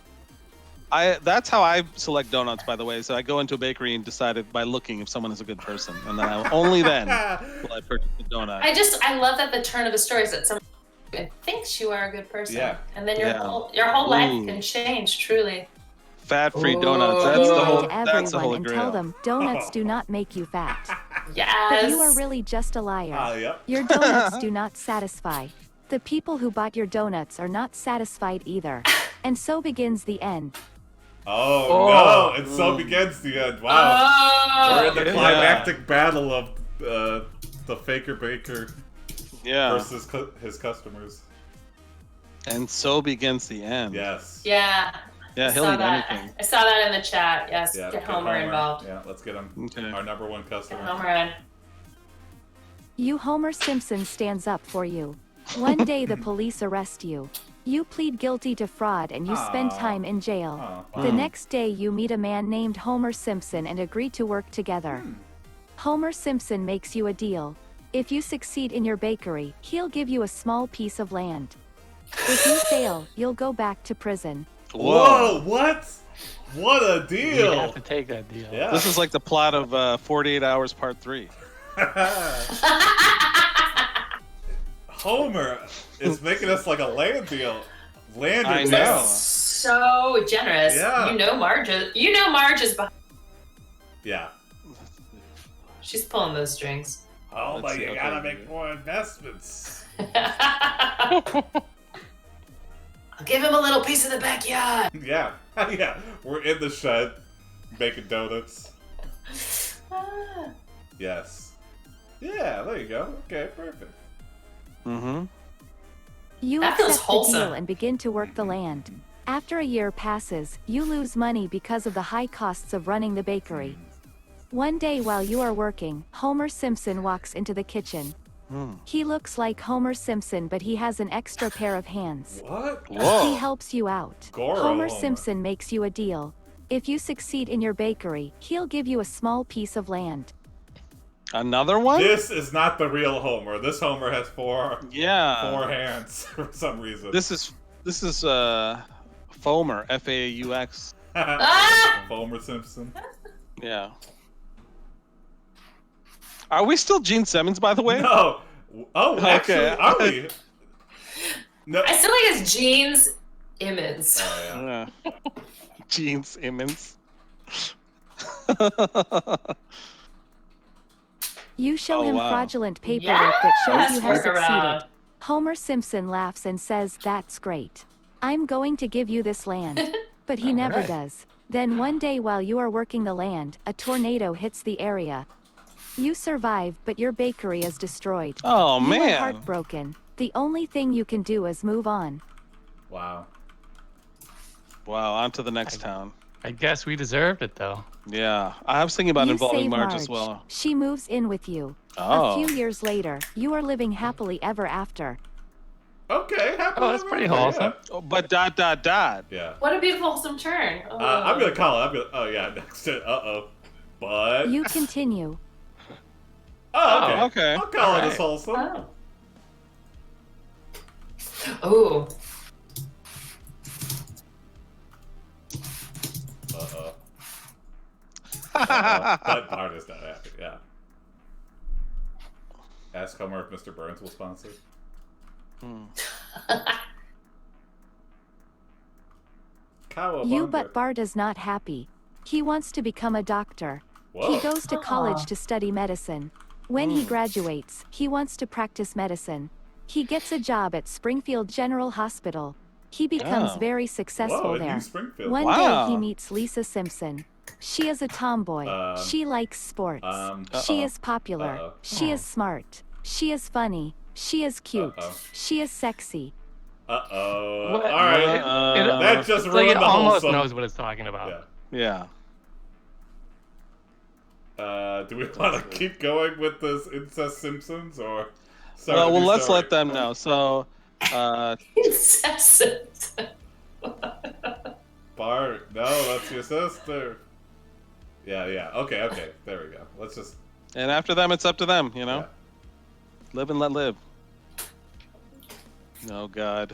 That's how I select donuts, by the way. So I go into a bakery and decide it by looking if someone is a good person, and then only then will I purchase the donut. I love that the turn of the story is that someone thinks you are a good person. Yeah. And then Yeah. your whole life Ooh. can change, truly. Fat-free donuts. That's You the lie whole. to That's the everyone holy and grail. tell them donuts do not make you fat. Yes. But you are really just a liar. Yep. Your donuts do not satisfy. The people who bought your donuts are not satisfied either. And so begins the end. Oh, no, and so begins the end. Wow. We're Oh. in the Yeah. climactic battle of the faker baker Yeah. versus his customers. And so begins the end. Yes. Yeah. Yeah, I he'll saw eat that. anything. I saw that in the chat. Yes. Yeah, Get Homer involved. Yeah, let's get him. Okay. Our number one Get customer. Homer in. You Homer Simpson stands up for you. One day the police arrest you. You plead guilty to fraud and you spend Aw. time in jail. Oh, The Hmm. next day you meet a man named Homer Simpson and agree to work together. Homer Simpson makes you a deal. If you succeed in your bakery, he'll give you a small piece of land. If you fail, you'll go back to prison. Whoa, what? What a You deal! have to take that deal. Yeah. This is like the plot of 48 Hours Part 3. Homer is making us like a land deal. Land I or know. town. So generous. Yeah. You know Marge is behind. Yeah. She's pulling those strings. Oh, Let's but see, you okay. gotta make more investments. I'll give him a little piece of the backyard. Yeah. Yeah. We're in the shed making donuts. Ah. Yes. Yeah, there you go. Okay, perfect. Mm-hmm. You That feels accept the deal wholesome. and begin to work the land. After a year passes, you lose money because of the high costs of running the bakery. One day while you are working, Homer Simpson walks into the kitchen. He looks like Homer Simpson, but he has an extra pair of hands. What? Whoa. He helps you out. Goro Homer Homer. Simpson makes you a deal. If you succeed in your bakery, he'll give you a small piece of land. Another one? This is not the real Homer. This Homer has four hands for some reason. This is Fomer, F-A-U-X. Homer Simpson. Yeah. Are we still Gene Simmons, by the way? No. Oh, actually, Okay. are we? No. I still like it's Gene's Simmons. Oh, yeah. Yeah. Gene Simmons. You show him wow. fraudulent paperwork that shows you have work around. succeeded. Homer Simpson laughs and says, "That's great. I'm going to give you this land." But he never does. Then one day while you are working the land, a tornado hits the area. You survive, but your bakery is destroyed. Oh, You are man. heartbroken. The only thing you can do is move on. Wow. Wow, on to the next town. I guess we deserved it though. Yeah. I was thinking about You involving save Marge Marge. as well. She moves in with you. Oh. A few years later, you are living happily ever after. Okay. Happy Oh, that's ever pretty after, wholesome. Oh, but ... Yeah. What a beautiful wholesome turn. Oh. I'm gonna call it. Oh yeah. Next to. But. You continue. Oh, okay. Oh, okay. I'll call it Alright. as wholesome. Oh. Oh. But Bart is not happy. Yeah. Ask Homer if Mr. Burns will sponsor. Cowabunga. But Bart is not happy. He wants to become a doctor. Whoa. He goes to college to study medicine. When he graduates, he wants to practice medicine. He gets a job at Springfield General Hospital. He becomes Oh. very successful Whoa, in there. New Springfield. One Wow. day he meets Lisa Simpson. She is a tomboy. She likes sports. She is popular. She is smart. She is funny. She is cute. She is sexy. Uh-oh. What? Alright. That just It's like ruined it the almost wholesome. knows what it's talking about. Yeah. Yeah. Do we want to keep going with this Incest Simpsons or? Well, let's let them know. So, Incessant. Bart, no, that's your sister. Yeah. Okay. There we go. Let's just. and after them, it's up to them, you know? Yeah. Live and let live. Oh, God.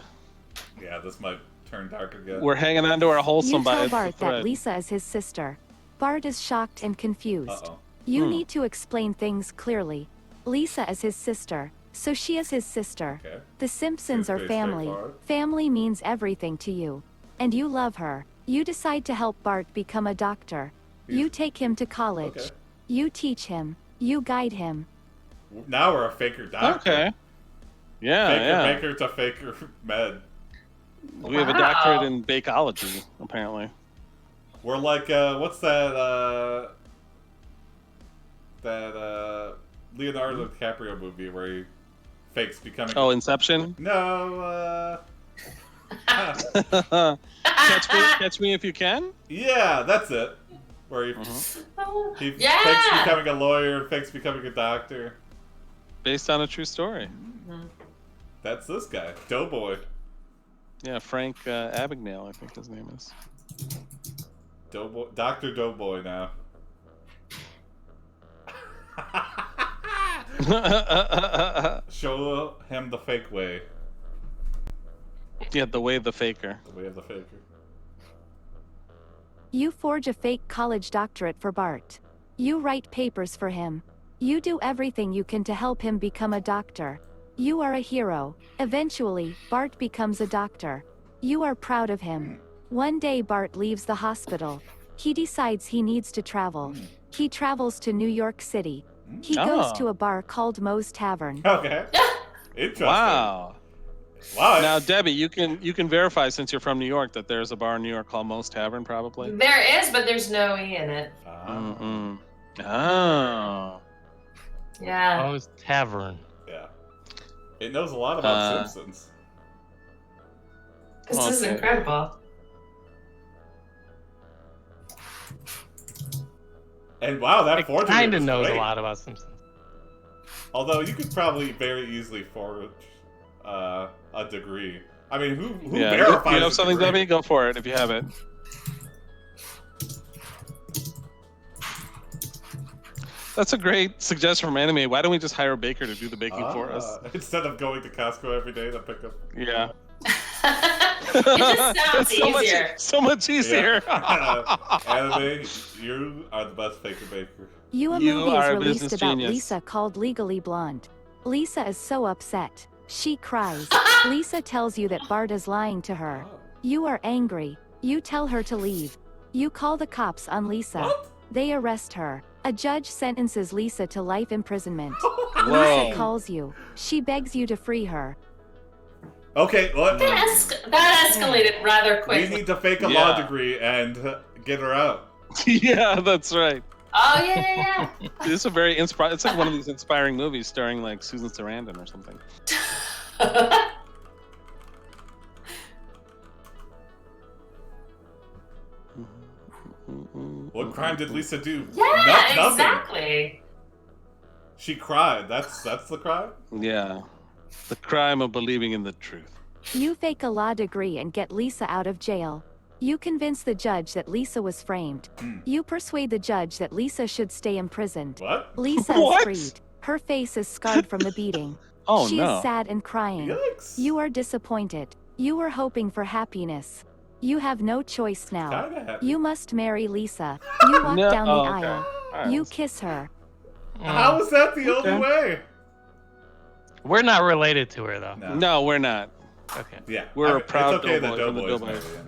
Yeah, this might turn dark again. We're hanging on to our wholesome You by tell a Bart that thread. Lisa is his sister. Bart is shocked and confused. Uh-oh. You need to explain things clearly. Lisa is his sister, so she is his sister. Okay. The Simpsons Seems are pretty family. straightforward. Family means everything to you. And you love her. You decide to help Bart become a doctor. You take him to college. Okay. You teach him. You guide him. Now we're a faker doctor. Okay. Yeah, Faker yeah. baker to faker med. We have a doctorate in bakeology, apparently. We're like, what's that Leonardo DiCaprio movie where he fakes becoming... Oh, Inception? No, Catch me if you can? yeah, that's it. Where he Yeah. fakes becoming a lawyer, fakes becoming a doctor. Based on a true story. That's this guy, Doughboy. Yeah, Frank Abagnale, I think his name is. Doughboy, Dr. Doughboy now. Show him the fake way. Yeah, the way the faker. The way of the faker. You forge a fake college doctorate for Bart. You write papers for him. You do everything you can to help him become a doctor. You are a hero. Eventually, Bart becomes a doctor. You are proud of him. One day Bart leaves the hospital. He decides he needs to travel. He travels to New York City. He goes to a bar called Moe's Tavern. Okay. Interesting. Wow. Wow. Now, Debbie, you can verify since you're from New York that there's a bar in New York called Moe's Tavern, probably. There is, but there's no E in it. Mm-mm. Oh. Yeah. Moe's Tavern. Yeah. It knows a lot about Simpsons. This is incredible. And wow, that It forgery kind of was knows great. a lot about Simpsons. Although you could probably very easily forge a degree. I mean, who verifies? You have a something, degree? Debbie? Go for it if you have it. That's a great suggestion from Anime. Why don't we just hire a baker to do the baking for us? Instead of going to Costco every day to pick up. Yeah. It just sounds easier. So much easier. Anime, you are the best baker. A You movie are is a released business about genius. Lisa called Legally Blonde. Lisa is so upset. She cries. Lisa tells you that Bart is lying to her. You are angry. You tell her to leave. You call the cops on Lisa. What? They arrest her. A judge sentences Lisa to life imprisonment. Whoa. Lisa calls you. She begs you to free her. Okay, what? That escalated rather We quickly. need to fake a law degree and get her out. Yeah, that's right. Oh yeah. This is a very inspiring. It's like one of these inspiring movies starring like Susan Sarandon or something. What crime did Lisa do? Yeah, Nothing. exactly. She cried. That's the crime? Yeah, the crime of believing in the truth. You fake a law degree and get Lisa out of jail. You convince the judge that Lisa was framed. You persuade the judge that Lisa should stay imprisoned. What? Lisa What? is freed. Her face is scarred from the beating. Oh She no. is sad and crying. Yikes. You are disappointed. You were hoping for happiness. You have no choice now. Kinda happy. You must marry Lisa. You walk No- down the oh, okay. aisle. All right. You kiss her. How is that the only Okay. way? We're not related to her though. No, we're not. Okay. Yeah. We're a proud it's okay that Doughboy from the Doughboy's Doughboys. married.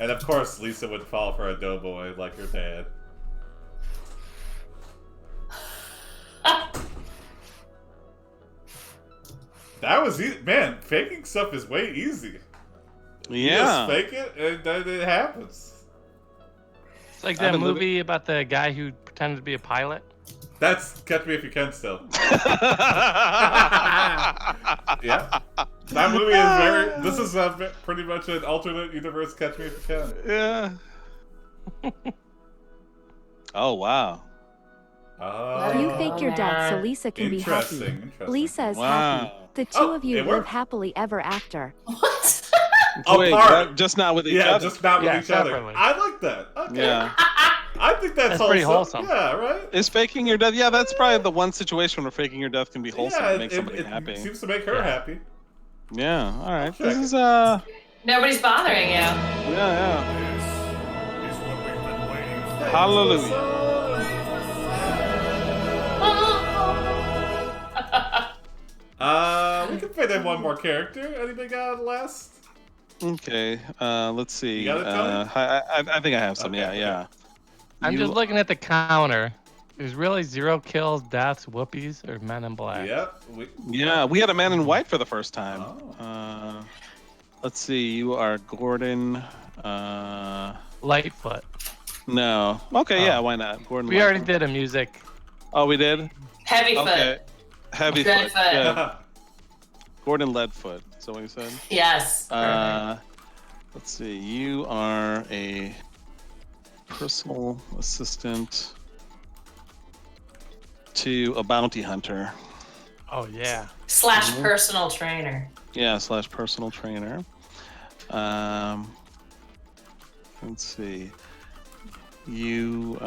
And of course, Lisa would fall for a Doughboy like her dad. That was easy. Man, faking stuff is way easy. You Yeah. just fake it, and then it happens. It's like I've that been living- movie about the guy who pretended to be a pilot. That's Catch Me If You Can still. Yeah. That movie is very... This is pretty much an alternate universe Catch Me If You Can. Yeah. Oh wow. Oh. You fake your death so man. Lisa can be happy. Interesting. Lisa is Wow. happy. The two Oh, of you it live worked. happily ever after. What? Wait, Apart. just not with each Yeah, other. just not with Yeah, each other. separately. I like that. Okay. Yeah. I think that's pretty wholesome. wholesome. Yeah, right? Is faking your death? Yeah, that's probably the one situation where faking your death can be wholesome Yeah, and make somebody happy. seems to make her Yeah. happy. Yeah. All right. Check This it. is Nobody's bothering you. yeah. This is what we've been waiting for. Hallelujah. We can fit in one more character. Anybody got a last? Okay. Let's see. You got it, Tony? I think I have some. Okay, Yeah. I'm You- just looking at the counter. There's really 0 kills, deaths, whoopies, or Men in Black. Yep. Yeah, we had a man in white for the first time. Oh. Let's see. You are Gordon. Lightfoot. No. Okay. Yeah. Oh. Why not? Gordon. We already Lightfoot. did a music. Oh, we did. Heavy Okay. foot. Heavy Leadfoot. foot. Yeah. Gordon Leadfoot. Is that what you said? Yes. Let's see. You are a personal assistant to a bounty hunter. Oh yeah. Slash personal trainer. Yeah, / personal trainer. Let's see. You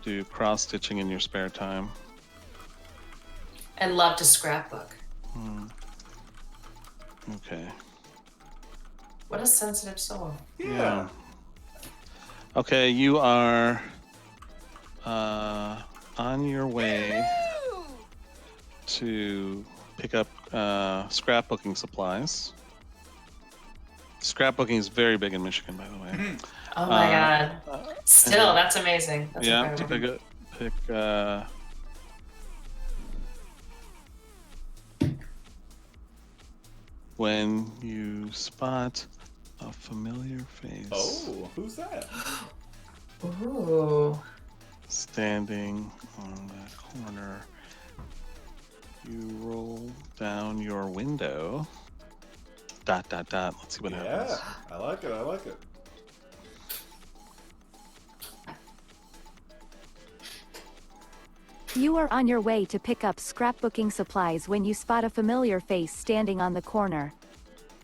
do cross stitching in your spare time. And love to scrapbook. Okay. What a sensitive soul. Yeah. Okay, you are on your way to pick up scrapbooking supplies. Scrapbooking is very big in Michigan, by the way. Oh my god. Still, that's amazing. That's Yeah, incredible. pick when you spot a familiar face Oh, who's that? Ooh. standing on the corner, you roll down your window. ... Let's see what Yeah, happens. I like it. You are on your way to pick up scrapbooking supplies when you spot a familiar face standing on the corner.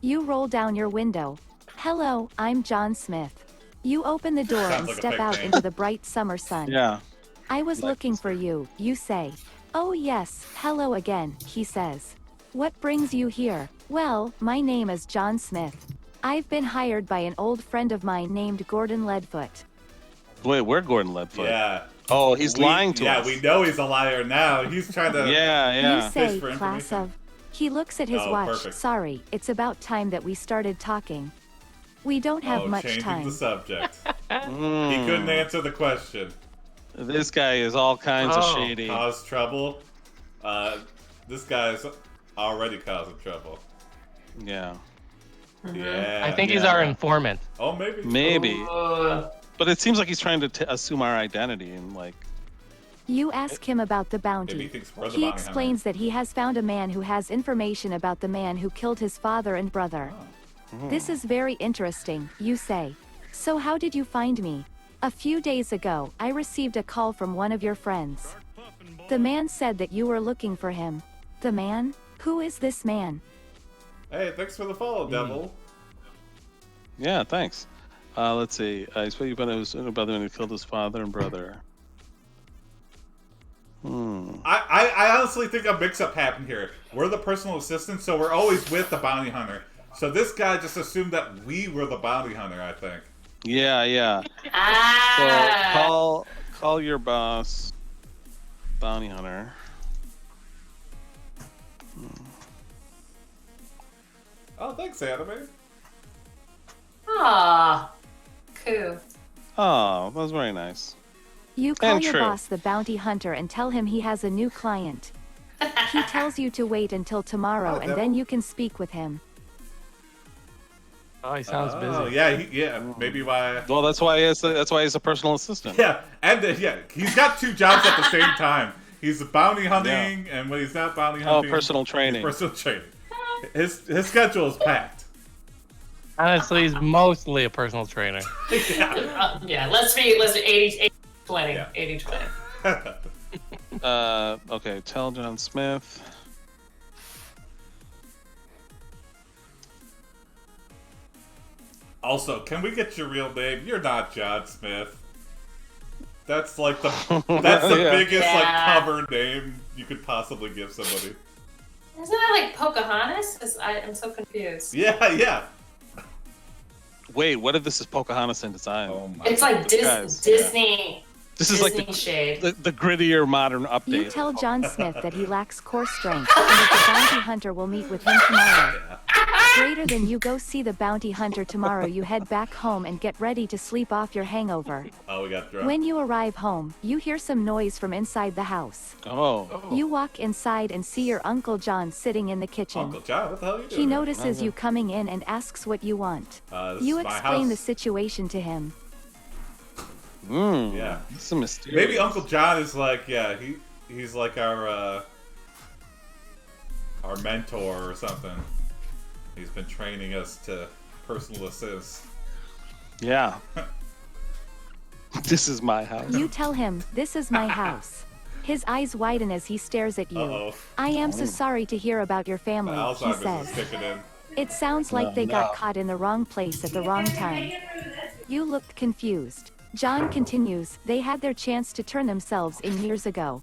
You roll down your window. Hello, I'm John Smith. You open the door and Sounds like a step fake out name. into the bright summer sun. Yeah. I was Like looking this for you, you say. Oh yes, hello again, he says. What brings you here? Well, my name is John Smith. I've been hired by an old friend of mine named Gordon Leadfoot. Wait, we're Gordon Leadfoot. Yeah. Oh, he's lying to us. Yeah, we know he's a liar now. He's trying to. Yeah. You say, for class information. of. He looks at his Oh, watch. perfect. Sorry, it's about time that we started talking. We don't have much changing time. the subject. He Mm. couldn't answer the question. This guy is all kinds of shady. Cause trouble. This guy's already causing trouble. Yeah. Yeah. I think he's our informant. Oh, maybe. Maybe. Uh, But it seems like he's trying to assume our identity and like. You ask him about the Maybe he bounty. thinks we're the He bounty explains that he has found a man who has information about the man who killed his father and brother. This is very interesting, you say. So how did you find me? A few days ago, I received a call from one of your friends. The man said that you were looking for him. The man? Who is this man? Hey, thanks for the follow, Devil. Yeah, thanks. Let's see. I suppose you've been about the man who killed his father and brother. I honestly think a mix-up happened here. We're the personal assistants, so we're always with the bounty hunter. So this guy just assumed that we were the bounty hunter, I think. Yeah. So call your boss, bounty hunter. Oh, thanks, Anime. Aw. Cool. Oh, that was very nice. You call And your true. boss the bounty hunter and tell him he has a new client. He tells you to wait until tomorrow Oh, and then you can speak with him. Oh, he sounds Oh, busy. yeah, maybe why. Well, that's why he's a personal assistant. Yeah, and he's got two jobs at the same time. He's bounty hunting, and when he's not bounty Oh, hunting, personal training. personal training. His schedule is packed. Honestly, he's mostly a personal trainer. Yeah, let's do 80 20. Yeah. 80 20. Okay, tell John Smith. Also, can we get your real name? You're not John Smith. That's like the Yeah. biggest like Yeah. cover name you could possibly give somebody. Isn't that like Pocahontas? 'Cause I'm so confused. Yeah. Wait, what if this is Pocahontas in design? Oh my. It's like Guys, Disney. This is Disney like shade. the grittier modern You update. tell John Smith that he lacks core strength and that the bounty hunter will meet with him tomorrow. Greater than you go see the bounty hunter tomorrow, you head back home and get ready to sleep off your hangover. Oh, we got drunk. When you arrive home, you hear some noise from inside the house. Oh. You walk inside and see your Uncle John sitting in the kitchen. Uncle John, what the hell are you doing? He notices you coming in and asks what you want. This You is my explain house. the situation to him. Yeah. It's a mysterious. Maybe Uncle John is like, he's like our mentor or something. He's been training us to personal assist. Yeah. This is my house. You tell him, "This is my house." His eyes widen as he stares at you. Uh-oh. "I am so sorry to hear about your family," he Alzheimer's says. is kicking in. "It sounds like they got caught in the wrong place at the wrong time." You looked confused. John continues, "They had their chance to turn themselves in years ago.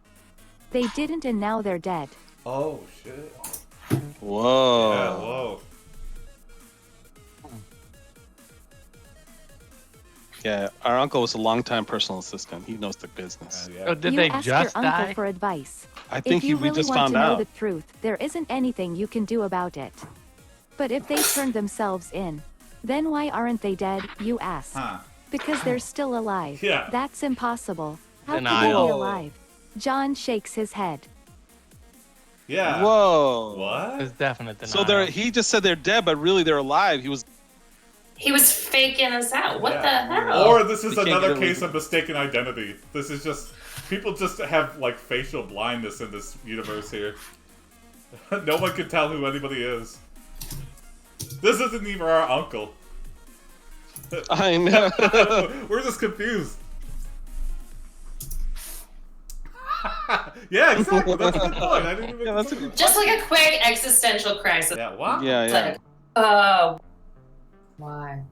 They didn't and now they're dead." Oh, shit. Whoa. Yeah, whoa. Yeah, our uncle was a longtime personal assistant. He knows the business. Yeah. Oh, did You they ask just your uncle die? for advice. I think If you we really just want found to know out. the truth, there isn't anything you can do about it. But if they turned themselves in, then why aren't they dead, you ask? Huh. Because they're still alive. Yeah. That's impossible. How could they Denial. be alive? John shakes his head. Yeah. Whoa. What? It's definite denial. So he just said they're dead, but really they're alive. He was. He was faking us out. What Yeah. the hell? Or this is You can't another get away case with of mistaken identity. This is just people just have like facial blindness in this universe here. No one can tell who anybody is. This isn't even our uncle. I know. We're just confused. Yeah, exactly. That's a good point. I didn't even. Yeah, that's a consider good- that. Just like a quick existential crisis. Yeah. What? Yeah, It's yeah. like, oh, why?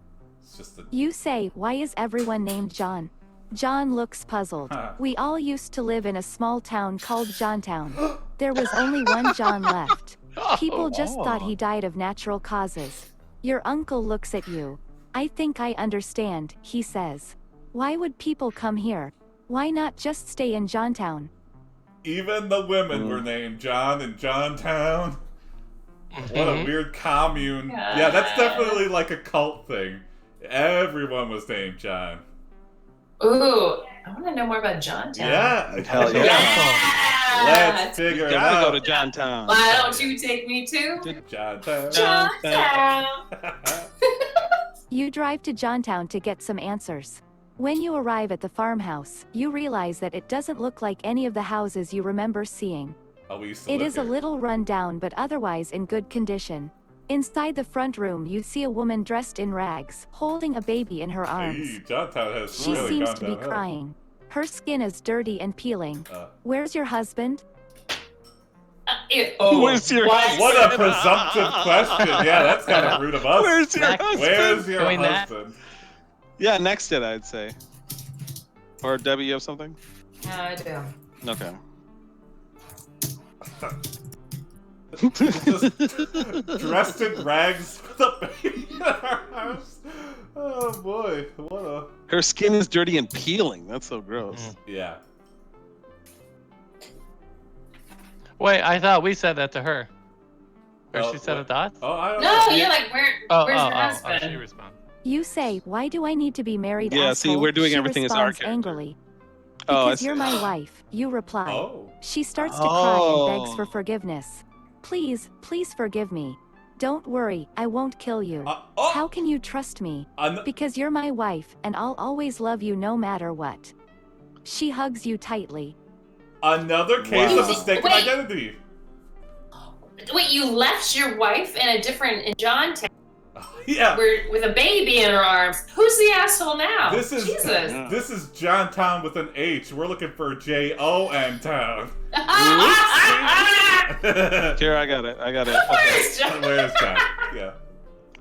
It's just a. You say, why is everyone named John? John looks puzzled. We all used to live in a small town called Jonestown. There was only one John left. People just thought he died of natural causes. Your uncle looks at you. I think I understand, he says. Why would people come here? Why not just stay in Jonestown? Even the women were named John in Johntown. What a weird commune. Yeah, that's definitely like a cult thing. Everyone was named John. Ooh, I want to know more about Johntown. Yeah. Hell yeah. Let's figure it Gotta out. go to Johntown. Why don't you take me to Johntown. Johntown? You drive to Jonestown to get some answers. When you arrive at the farmhouse, you realize that it doesn't look like any of the houses you remember seeing. Oh, we used to It live is a here. little run down but otherwise in good condition. Inside the front room you see a woman dressed in rags, holding a baby in her arms. Hey, Johntown has She really seems gone to be downhill. crying. Her skin is dirty and peeling. Uh, Where's your husband? Where's your What a presumptive question. Yeah, that's kind of rude of us. Where's your Next. husband? Where's your Doing that? husband? Yeah, next it, I'd say. Or Debbie, you have something? No, I do. Okay. Just dressed in rags with a baby in our house. Oh boy, what a Her skin is dirty and peeling. That's so gross. yeah. Wait, I thought we said that to her. Or Oh, she said what? it to us? Oh, I don't No, know. you're like, where's your husband? she responded. You say, why do I need to be married, Yeah, asshole? see, we're doing She everything as our responds character. angrily. Oh, I Because see. you're my wife, you reply. Oh, She starts to cry and begs Oh. for forgiveness. Please, please forgive me. Don't worry, I won't kill you. oh. How can you trust me? Because you're my wife, and I'll always love you no matter what. She hugs you tightly. Another case Wow. of mistaken Wait. identity. Wait, you left your wife in Johntown Yeah. with a baby in her arms. Who's the asshole now? This is Jesus. this is Johntown with an H. We're looking for Jon Town. Here, I got it. Okay. Where's John? Where's John? Yeah.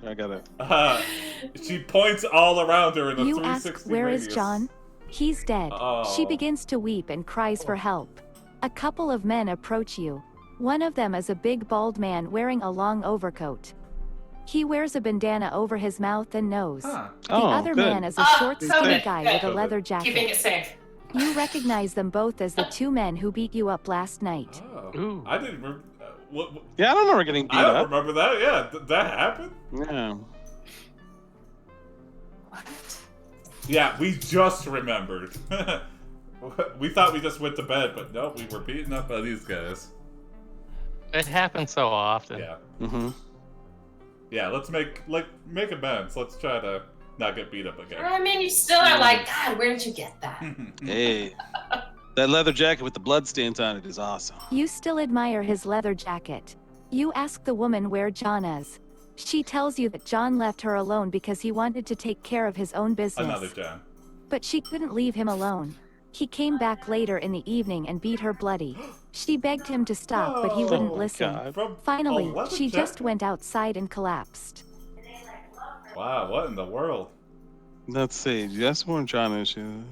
I got it. She points all around her in a You 360 ask, where is radius. John? He's dead. She Oh. begins to weep and cries for help. A couple of men approach you. One of them is a big bald man wearing a long overcoat. He wears a bandana over his mouth and nose. Huh. The Oh, other good. man is a short, so skinny good, guy good. with a leather Keeping jacket. it safe. You recognize them both as the two men who beat you up last night. Oh. Ooh. I didn't. What? Yeah, I don't remember getting beat I don't up. remember that. Yeah, that happened. Yeah. Yeah, we just remembered. We thought we just went to bed, but no, we were beaten up by these guys. It happens so often. Yeah. Mm-hmm. Yeah, let's make amends. Let's try to not get beat up again. I mean, you still are like, God, where did you get that? Hey. That leather jacket with the bloodstains on it is awesome. You still admire his leather jacket. You ask the woman where John is. She tells you that John left her alone because he wanted to take care of his own business. Another John. But she couldn't leave him alone. He came back later in the evening and beat her bloody. She begged him to stop, but he wouldn't Oh, listen. God. From Finally, 11 she just jacket? went outside and collapsed. Wow, what in the world? Let's see. That's more John issue.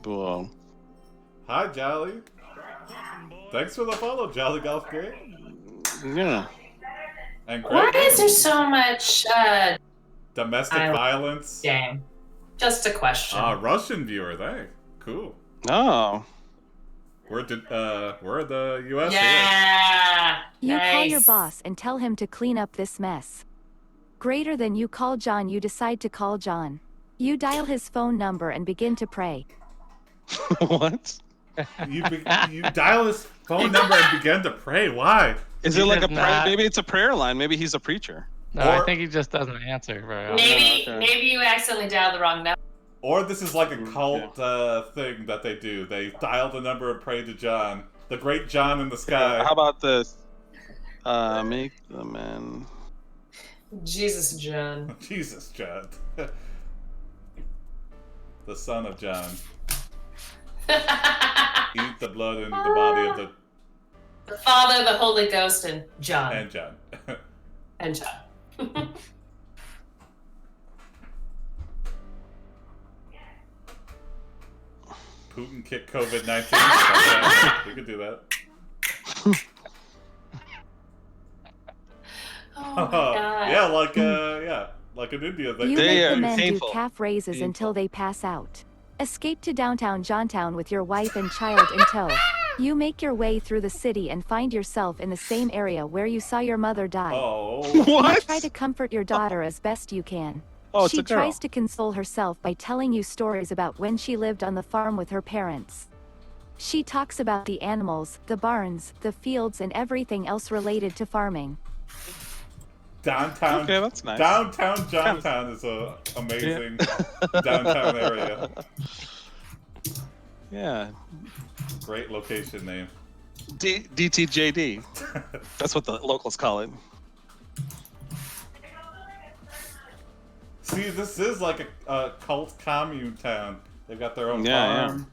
Whoa. Hi, Jolly. Thanks for the follow, Jolly Golf Game. Yeah. And Why Greg, is there so much domestic violence. game? Just a question. Russian viewer, thanks. Cool. Oh. We're the U.S. here. Yeah. You call your Nice. boss and tell him to clean up this mess. Greater than you call John, you decide to call John. You dial his phone number and begin to pray. What? You dial his phone number and begin to pray. Why? Is He it like a does prayer? not- Maybe it's a prayer line. Maybe he's a preacher. No, Or- I think he just doesn't answer very often. Maybe okay. maybe you accidentally dialed the wrong number. Or this is like a cult thing that they do. They dial the number and pray to John, the great John in the sky. How about this? Make the man. Jesus, John. Jesus, John. the son of John. Eat the blood and the body of the Father, the Holy Ghost, and John. and John. And John. Putin kicked COVID-19. Okay, we could do that. Oh my God. Yeah, like in India. You They make are the men painful. do calf raises Painful. until they pass out. Escape to downtown Jonestown with your wife and child in tow. You make your way through the city and find yourself in the same area where you saw your mother die. Oh. You What? try to comfort your daughter as best you can. Oh, it's She a girl. tries to console herself by telling you stories about when she lived on the farm with her parents. She talks about the animals, the barns, the fields, and everything else related to farming. Downtown. Okay, that's nice. Downtown Jonestown is a amazing downtown area. Yeah. Great location name. DTJD. That's what the locals call it. See, this is like a cult commune town. They've got their own Yeah, farm.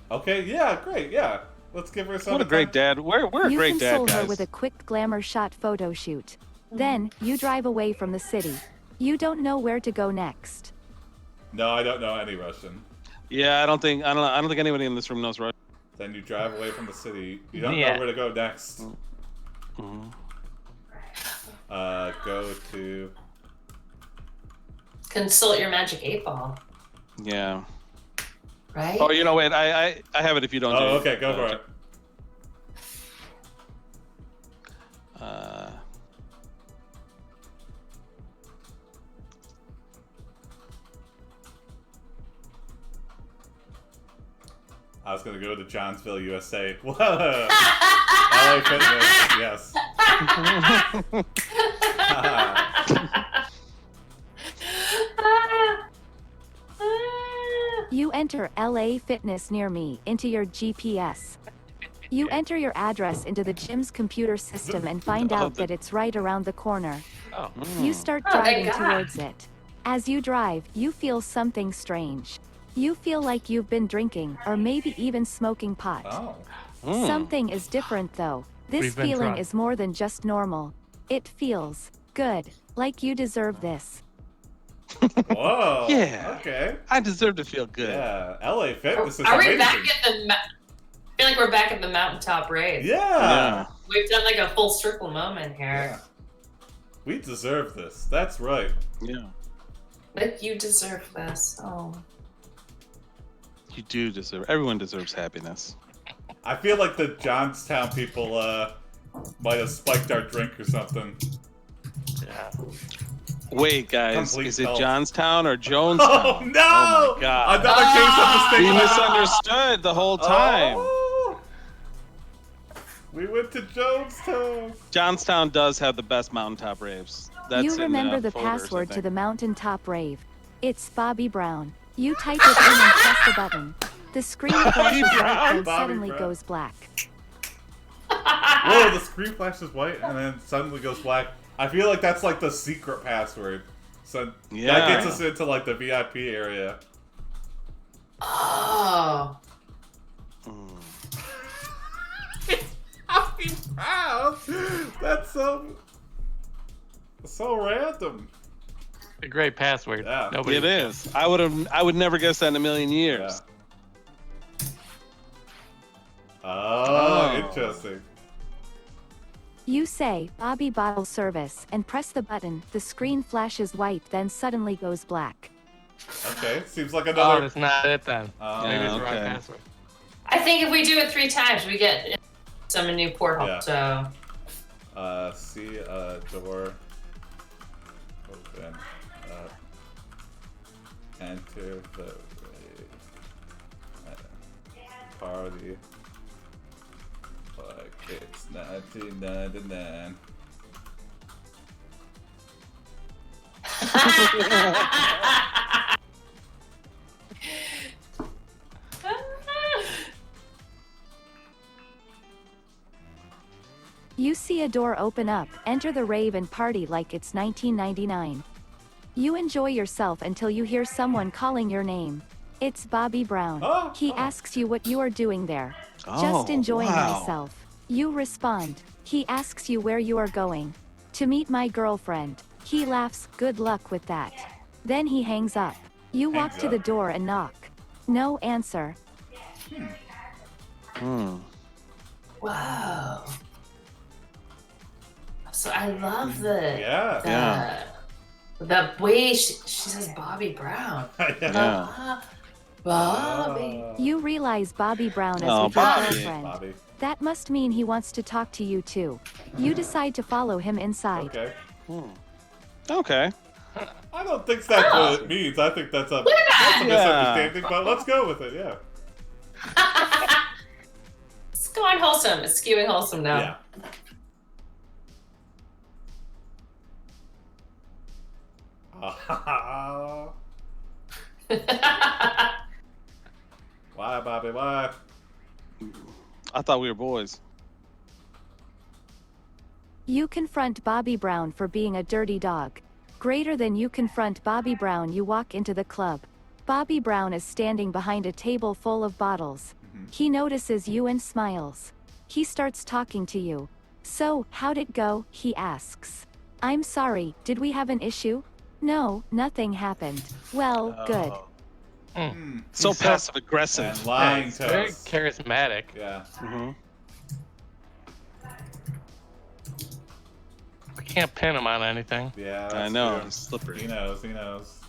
Okay, yeah, great, yeah. Let's give her some. What a great dad. We're a You great dad, console her guys. with a quick glamour shot photo shoot. Then, you drive away from the city. You don't know where to go next. No, I don't know any Russian. Yeah, I don't think anybody in this room knows Russian. Then you drive away from the city. You don't Yeah. know where to go next. Mhm. Go to. Consult your magic 8-ball, Yeah. right? Oh, you know what? I have it if you don't. Oh, do okay, go for it. I was gonna go to Johnsville, USA. Whoa! LA Fitness, yes. You enter LA Fitness near me into your GPS. You enter your address into the gym's computer system and find out that it's right around the corner. Oh. You start Oh, thank driving God. towards it. As you drive, you feel something strange. You feel like you've been drinking, or maybe even smoking pot. Oh. Something is different though. This We've been feeling drunk. is more than just normal. It feels good, like you deserve this. Whoa. Yeah. Okay. I deserve to feel good. Yeah. LA Fitness is Are we amazing. back at the? I feel like we're back at the mountaintop rave. Yeah. We've done like a full circle moment here. Yeah. We deserve this. That's right. Yeah. Like you deserve this. Oh. You do deserve. Everyone deserves happiness. I feel like the Jonestown people might have spiked our drink or something. Yeah. Wait, guys, Complete is it cult. Johnstown or Jonestown? Oh no! Oh my God! Another case of We mistake. misunderstood the whole time. Oh. We went to Jonestown. Johnstown does have the best mountaintop raves. That's You in remember the folders, I password to think. the mountaintop rave. It's Bobby Brown. You type it in and press the button. The screen flashes white and Bobby suddenly Brown. goes black. Whoa, the screen flashes white and then suddenly goes black. I feel like that's like the secret password. So Yeah. that gets us into like the VIP area. Oh. Bobby Brown. That's so random. A great password. Yeah. Nobody. It is. I would never guess that in a million years. Yeah. Oh, Oh. interesting. You say, Bobby Bottle Service, and press the button. The screen flashes white, then suddenly goes black. Okay, seems like Oh, another. that's not it then. Oh. Maybe it's the wrong okay. password. I think if we do it 3 times, we get some new portal. Yeah. So See a door. Open. Enter the party. Like it's 1999. You see a door open up, enter the rave and party like it's 1999. You enjoy yourself until you hear someone calling your name. It's Bobby Brown. He asks you what you are doing there. Just enjoying myself. You respond. He asks you where you are going. To meet my girlfriend. He laughs, good luck with that. Then he hangs up. You walk to the door and knock. No answer. Wow. So I love the the way she says Bobby Brown. Bobby. You realize Bobby Brown is with your girlfriend. Bobby. That must mean he wants to talk to you too. You decide to follow him inside. Okay. Okay. I don't think that's what it means. I think that's a misunderstanding, but let's go with it, yeah. It's going wholesome. It's skewing wholesome now. Yeah. Why, Bobby? Why? I thought we were boys. You confront Bobby Brown for being a dirty dog. Greater than you confront Bobby Brown, you walk into the club. Bobby Brown is standing behind a table full of bottles. He notices you and smiles. He starts talking to you. So, how'd it go? He asks. I'm sorry, did we have an issue? No, nothing happened. Well, good. So passive aggressive. And lying to Very us. charismatic. Yeah. I can't pin him on anything. Yeah, I that's know. true. He's slippery. He knows, he knows.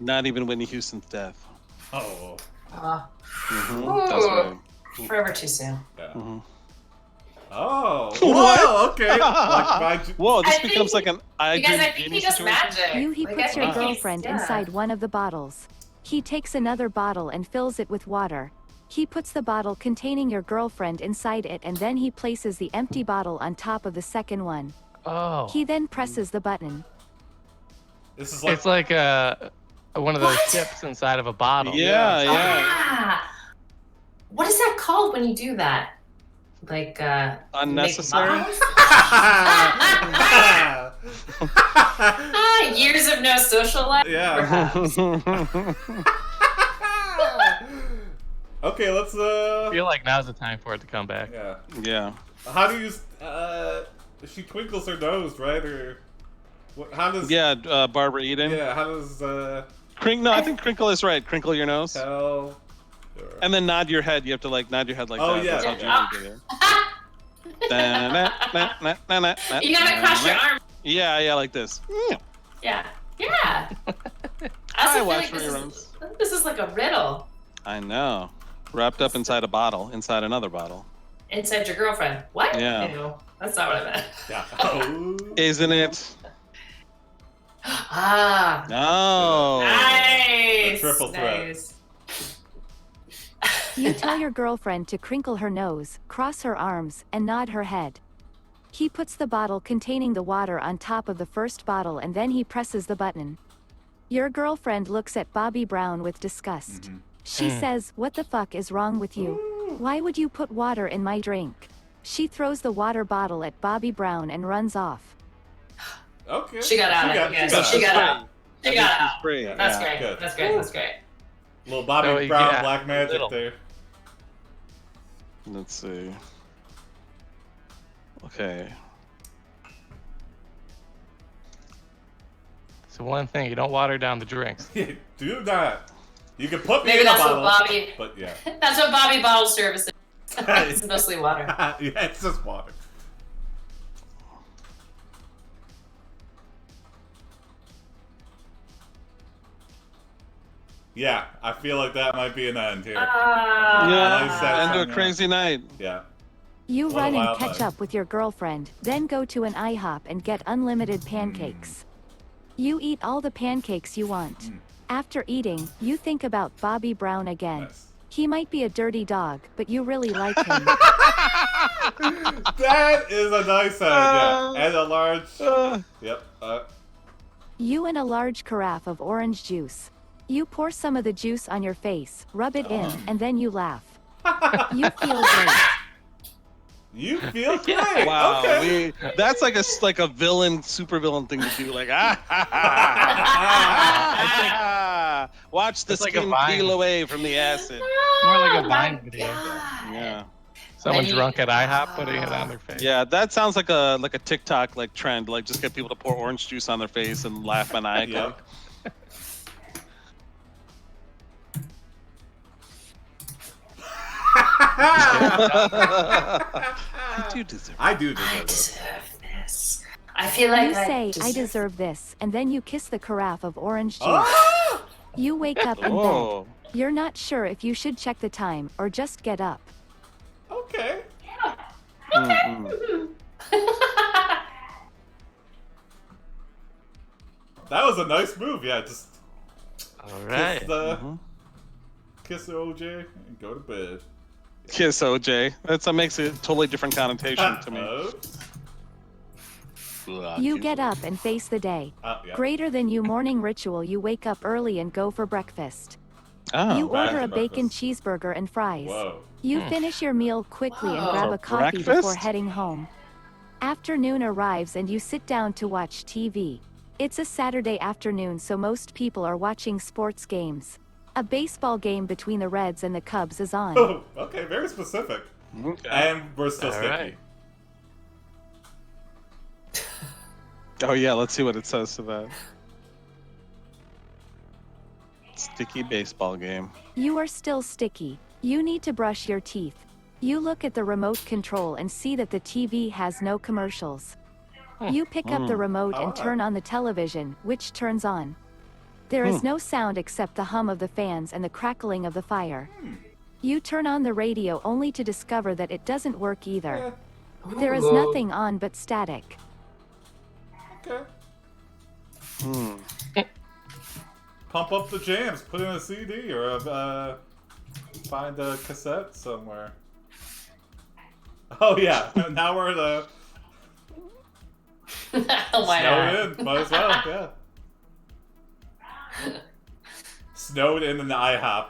Not even Whitney Houston's death. Oh. That's Ooh. right. Forever too soon. Yeah. Mhm. Oh. What? Whoa, okay. Whoa, this I becomes think- like an Because I think he does magic. He Like, puts I your think he's- girlfriend yeah. inside one of the bottles. He takes another bottle and fills it with water. He puts the bottle containing your girlfriend inside it and then he places the empty bottle on top of the second one. Oh. He then presses the button. This is like It's like one of those chips inside of a bottle. Yeah. Ah! What is that called when you do that? Like, Unnecessary? make years of no social life? Yeah. Okay, let's I feel like now's the time for it to come back. Yeah. Yeah. How do you she twinkles her nose, right? Or what, how does Yeah, Barbara Eden. Yeah, how does No, I think crinkle is right. Crinkle your nose. tell And then nod your head. You have to like nod your head like Oh, that. yeah. That's how Yeah. Julie did it. Da-na-na-na-na-na-na. You gotta cross your arms. Yeah, like this. Yeah. Yeah. I I also watch feel like reruns. this is like a riddle I know. Wrapped up inside a bottle, inside another bottle. inside your girlfriend. What? Yeah. Ew, that's not what I meant. Yeah. Oh. Isn't it? Ah. No. Nice. A triple threat. Nice. You tell your girlfriend to crinkle her nose, cross her arms, and nod her head. He puts the bottle containing the water on top of the first bottle and then he presses the button. Your girlfriend looks at Bobby Brown with disgust. She says, "What the fuck is wrong with you? Why would you put water in my drink?" She throws the water bottle at Bobby Brown and runs off. Okay. She got out. She got out. She got out. Great. Yeah. That's great. good. That's great. That's great. Little Bobby Oh, Brown yeah, black magic little. there. Let's see. Okay. So one thing, you don't water down the drinks. Do not. You can put me Maybe in a that's bottle. what Bobby. But yeah. That's what Bobby bottle service is. It's mostly water. Yeah, it's just water. Yeah, I feel like that might be an end here. Yeah. Nice set. End of a Yeah. crazy night. Yeah. You What a run and wild catch night. up with your girlfriend, then go to an IHOP and get unlimited pancakes. You eat all the pancakes you want. After eating, you think about Bobby Brown again. Nice. He might be a dirty dog, but you really like him. That is a nice set. Yeah. And a large. Yep. You and a large carafe of orange juice. You pour some of the juice on your face, rub it in, and then you laugh. You feel great. You feel great. Wow, Okay. that's like a villain, super villain thing to do. Like, watch the It's like a skin Vine. peel away from the acid. More like a Oh Vine my video. God. Yeah, Someone And you- drunk at IHOP putting it on their face. yeah, that sounds like a TikTok like trend. Like, just get people to pour orange juice on their face and laugh maniacally. Yep. I do deserve. I do I deserve this. deserve this. I feel like You say, I deserve this, and then you kiss the carafe of orange juice. Oh! You wake up in Oh, bed. You're not sure if you should check the time or just get up. Okay. mm-mm. That was a nice move. Yeah, just All right. kiss the OJ and go to bed. Kiss OJ. That makes a totally different connotation to me. You get up and face the day. Yeah. Greater than you morning ritual, you wake up early and go for breakfast. Oh, You back order to a bacon breakfast. cheeseburger and fries. Whoa. You finish your meal quickly and Whoa. grab a For coffee before breakfast? heading home. Afternoon arrives and you sit down to watch TV. It's a Saturday afternoon, so most people are watching sports games. A baseball game between the Reds and the Cubs is on. Oh, okay, very specific. Okay. And we're still All sticky. right. Oh yeah, let's see what it says to that. Sticky baseball game. You are still sticky. You need to brush your teeth. You look at the remote control and see that the TV has no commercials. You pick up the remote and turn on the television, which turns on. There is no sound except the hum of the fans and the crackling of the fire. You turn on the radio only to discover that it doesn't work either. There is nothing on but static. Okay. Hmm. Pump up the jams. Put in a CD or find a cassette somewhere. Oh yeah, now we're the Why snowed not? in. Might as well, yeah. Snowed in the IHOP.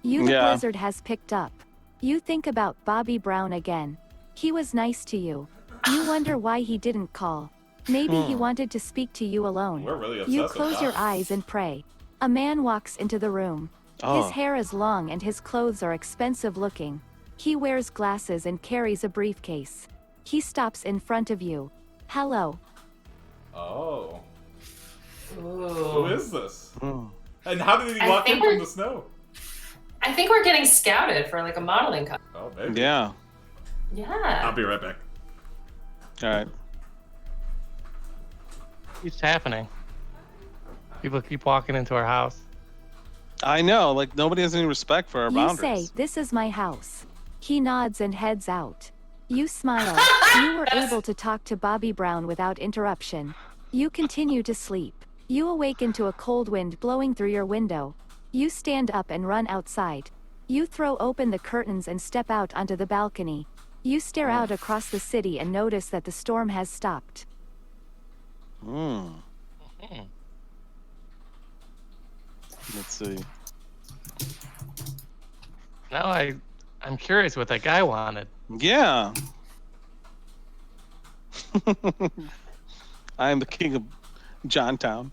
The Yeah. blizzard has picked up. You think about Bobby Brown again. He was nice to you. You wonder why he didn't call. Maybe he wanted to speak to you alone. We're really obsessed You with close that. your eyes and pray. A man walks into the room. Oh. His hair is long and his clothes are expensive looking. He wears glasses and carries a briefcase. He stops in front of you. Hello. Oh. Who Ooh. is this? Hmm. And how did he I walk in think from we're- the snow? I think we're getting scouted for like a modeling company. Oh, maybe. Yeah. I'll Yeah. be right back. All right. What's happening? People keep walking into our house. I know. Like nobody has any respect for our You boundaries. say, "This is my house." He nods and heads out. You smile. You were able to talk to Bobby Brown without interruption. You continue to sleep. You awaken to a cold wind blowing through your window. You stand up and run outside. You throw open the curtains and step out onto the balcony. You stare out across the city and notice that the storm has stopped. Hmm. Let's see. Now I'm curious what that guy wanted. Yeah. I am the king of Johntown.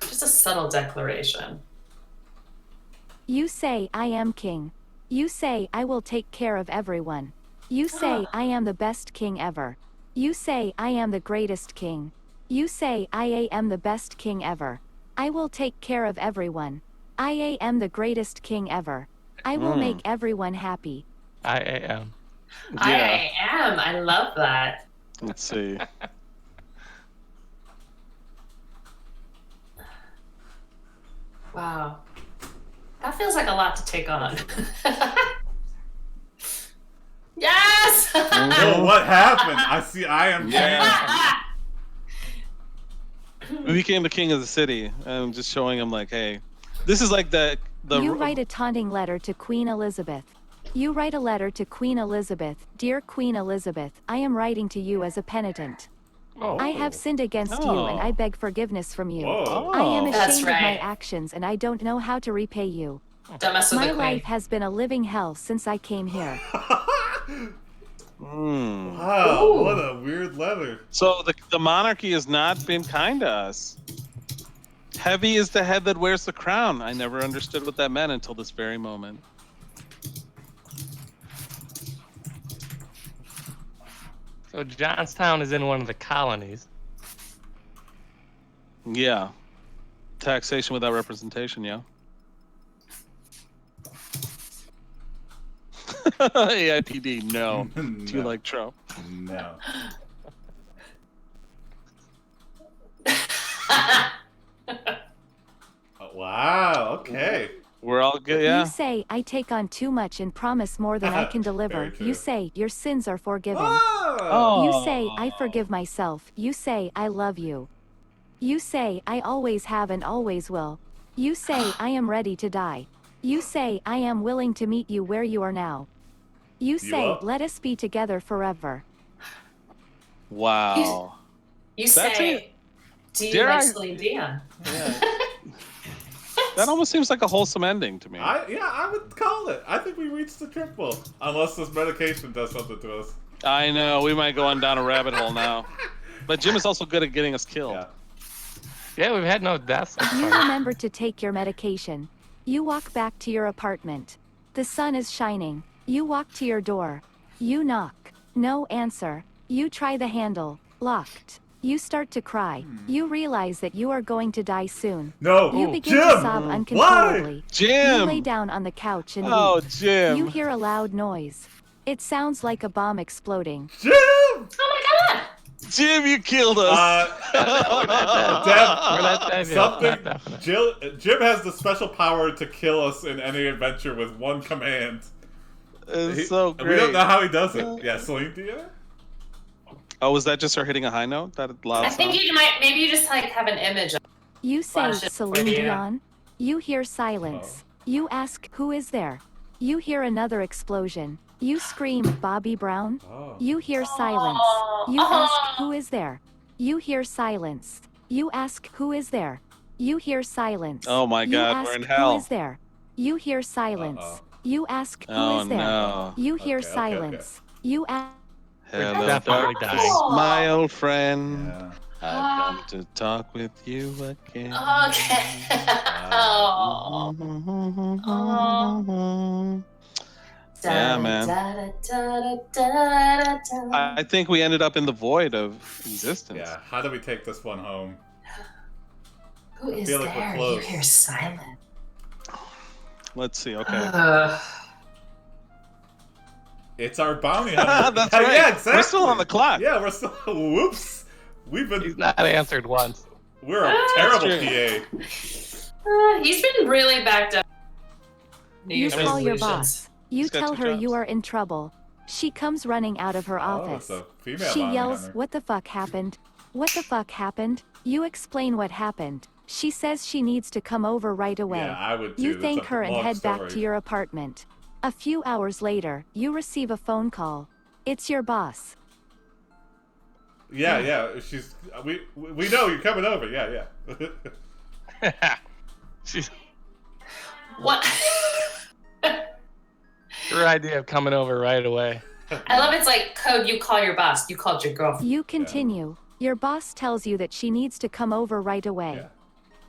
Just a subtle declaration. You say, "I am king." You say, "I will take care of everyone." You say, "I am the best king ever." You say, "I am the greatest king." You say, "I am the best king ever." I will take care of everyone. I am the greatest king ever. I will make everyone happy. I am. I am. I love that. Let's see. Wow. That feels like a lot to take on. Yes! Yo, what happened? I see. I am. Yeah. We became the king of the city. I'm just showing him like, hey, this is like the You write a taunting letter to Queen Elizabeth. You write a letter to Queen Elizabeth. "Dear Queen Elizabeth, I am writing to you as a penitent. Oh. I have sinned against you and I beg forgiveness from you. Whoa. I am Oh. ashamed That's of my right. actions and I don't know how to repay you. Don't mess with My the queen. life has been a living hell since I came here. Wow, Ooh. what a weird letter. So the monarchy has not been kind to us. Heavy is the head that wears the crown. I never understood what that meant until this very moment. So Jonestown is in one of the colonies. Yeah. Taxation without representation, yeah. AiPD, no. Do you No. like Trump? No. Oh, wow, okay. We're all good, yeah. You say, I take on too much and promise more than I can deliver. Very true. You say, your sins are forgiven. Oh. You say, I forgive myself. You say, I love you. You say, I always have and always will. You say, I am ready to die. You say, I am willing to meet you where you are now. You say, up? let us be together forever. Wow. You That's say, it. do you Dare like I- Celine Dion? Yeah. That almost seems like a wholesome ending to me. I would call it. I think we reached the triple. Unless this medication does something to us. I know, we might go on down a rabbit hole now. But Jim is also good at getting us killed. Yeah. Yeah, we've had no deaths so You far. remember to take your medication. You walk back to your apartment. The sun is shining. You walk to your door. You knock. No answer. You try the handle. Locked. You start to cry. You realize that you are going to die soon. No. You begin Jim! to sob uncontrollably. Jim! You lay down on the couch and Oh, weep. Jim. You hear a loud noise. It sounds like a bomb exploding. Jim! Oh my god! Jim, you killed us. We're not dead yet. Something. Not definite. Jim has the special power to kill us in any adventure with one command. It's so We great. don't know how he does it. Yeah, Celine Dion? Oh, was that just her hitting a high note? That loud I think sound? you might, maybe you just like have an image of You say, Flash it Celine for you. Dion. You hear silence. You ask, who is there? You hear another explosion. You scream, Bobby Brown. Oh. You hear silence. You ask, who is there? You hear silence. You ask, who is there? You hear silence. Oh my You God, ask, we're in hell. Who is there? You hear silence. Uh-oh. You ask, who Oh is there? no. You hear Okay, okay, silence. You ask. Hello, definitely darkness, dying. my old friend. Yeah. I've come to talk with you again. Okay. Oh. Yeah, man. I think we ended up in the void of existence. Yeah, how do we take this one home? Who is feel like we're there? You close. hear silent. Let's see. Okay. It's our bounty hunter. That's right. Yeah, exactly. We're still on the clock. Yeah, we're still. Whoops. We've He's been. not answered once. We're a terrible true. PA. He's been really backed up. New You Year's call your resolutions. boss. You He's got tell two her jobs. you are in trouble. She comes running out of her Oh, office. it's a female She bounty yells, hunter. what the fuck happened? What the fuck happened? You explain what happened. She says she needs to come over right away. Yeah, I would too. You That's thank a her and long head back story. to your apartment. A few hours later, you receive a phone call. It's your boss. Yeah, yeah. She's. We know you're coming over. Yeah, yeah. She's What? her idea of coming over right away. I love it's like code. You call your boss. You called your girlfriend. You continue. Your boss tells you that she needs to come over right away. Yeah.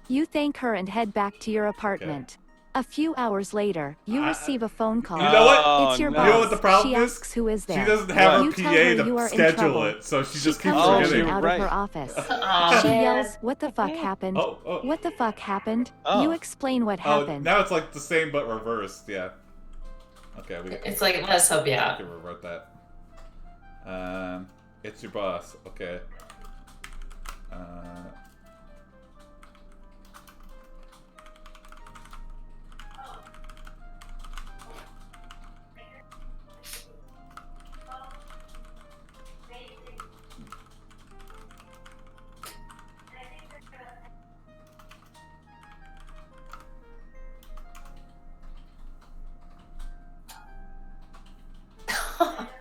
You thank her and head back to your apartment. A few hours later, you receive a phone call. You know what? It's your no. boss. You know what the problem she is? asks who is there. She doesn't have You her tell her PA you are to in schedule trouble. it, so she She just keeps comes Oh, running forgetting. you're out right. of her office. Oh, She man. yells, what the fuck happened? Oh. What the fuck happened? Oh. You explain what Oh, happened. now it's like the same but reversed. Yeah. Okay, we It's like let's help you out. can revert that. It's your boss. Okay.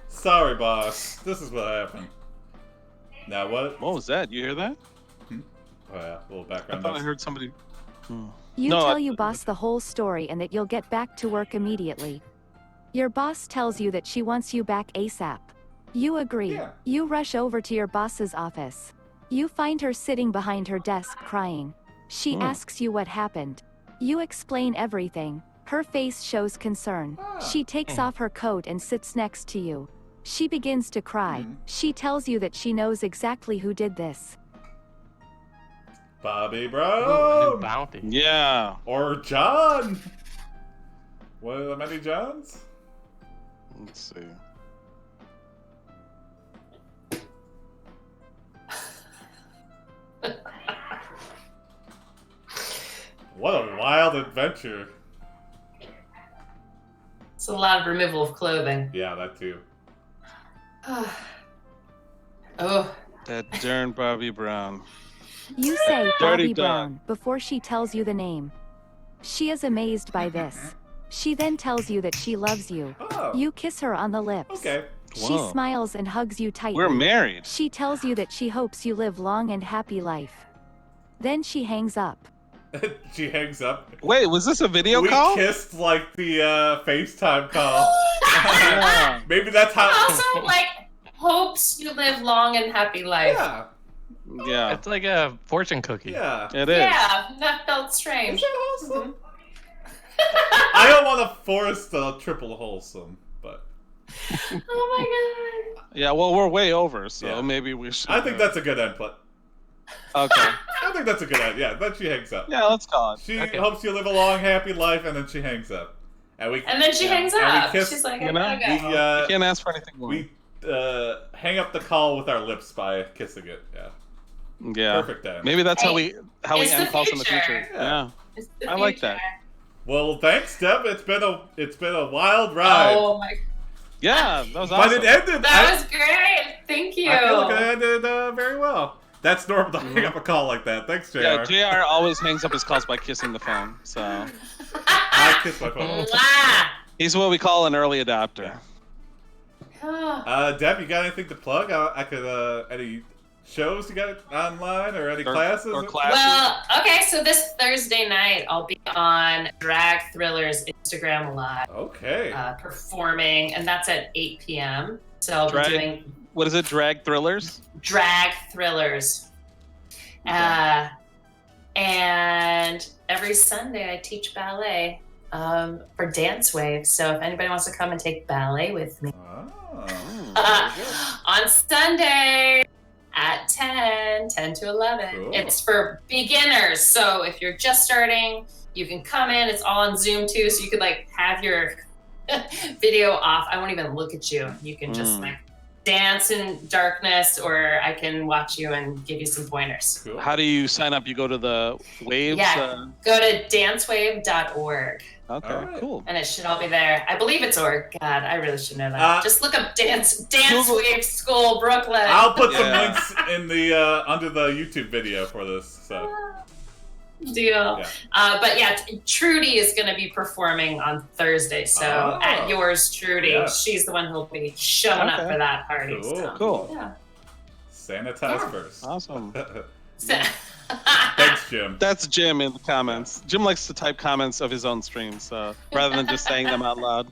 Sorry, boss. This is what happened. Now what? What was that? You hear that? Oh yeah, a little I background thought I noise. heard somebody. You No, tell your boss the whole story and that you'll get back to work immediately. Your boss tells you that she wants you back ASAP. You agree. Yeah. You rush over to your boss's office. You find her sitting behind her desk crying. She asks you what happened. You explain everything. Her face shows concern. She takes off her coat and sits next to you. She begins to cry. She tells you that she knows exactly who did this. Bobby Ooh, a Brown. new bounty. Yeah. Or John. One of the many Johns? Let's see. What a wild adventure. It's a lot of removal of clothing. Yeah, that too. Oh. That darn Bobby Brown. You say Dirty Bobby dog. Brown before she tells you the name. She is amazed by this. She then tells you that she loves you. Oh. You kiss her on the lips. Okay. She Whoa. smiles and hugs you tightly. We're married. She tells you that she hopes you live long and happy life. Then she hangs up. She hangs up. Wait, was this a video we call? kissed like the FaceTime call. Yeah. Maybe that's how. Also, like, hopes you live long and happy life. Yeah. Yeah, It's like a fortune cookie. Yeah. it is. Yeah, that felt strange. Is it wholesome? I don't want to force the triple wholesome, but Oh my Yeah, well, we're way over, so Yeah. maybe we should. I think that's a good input. Okay. I think that's a good idea. Yeah, then she hangs up. Yeah, let's call it. She Okay. hopes you live a long, happy life, and then she hangs up. And we. And then she hangs and up. We kiss, She's like, you I know, gotta we go. Can't ask for anything more. we hang up the call with our lips by kissing it. Yeah. Yeah. Perfect time. Maybe that's how we It's end the calls in the future. future. Yeah. Yeah. It's the I like future. that. Well, thanks, Deb. It's been a wild ride. Oh my, Yeah, that was but awesome. it ended. that was great. Thank you. I feel like it ended very well. That's normal to hang up a call like that. Thanks, JR. Yeah, JR always hangs up his calls by kissing the phone. So I kiss my phone. Mwah. he's what we call an early adopter. Oh. Deb, you got anything to plug? I could any shows you got online or any classes? Or classes. Well, okay, so this Thursday night I'll be on Drag Thrillers Instagram Live Okay. performing, and that's at 8 p.m. So I'll Drag- be doing What is it? Drag thrillers? Drag Thrillers. And every Sunday I teach ballet for Dance Wave. So if anybody wants to come and take ballet with me Oh, very good. on Sunday at 10 to 11. Cool. It's for beginners. So if you're just starting, you can come in. It's all on Zoom too. So you could like have your video off. I won't even look at you. You can just like dance in darkness, or I can watch you and give you some pointers. Cool. How do you sign up? You go to the waves? Yeah. Go to dancewave.org Okay, All right. cool. and it should all be there. I believe it's org. God, I really should know that. Just look up Dance Google- Wave School Brooklyn. I'll put some Yeah. links in the under the YouTube video for this. So Deal. Yeah. But yeah, Trudy is going to be performing on Thursday. So Oh. at yours, Trudy, Yeah. she's the one who'll be showing up Okay. for that party. Cool. So, Cool. Yeah. sanitize Yeah. first. Awesome. So, Thanks, Jim. That's Jim in the comments. Jim likes to type comments of his own streams, so rather than just saying them out loud.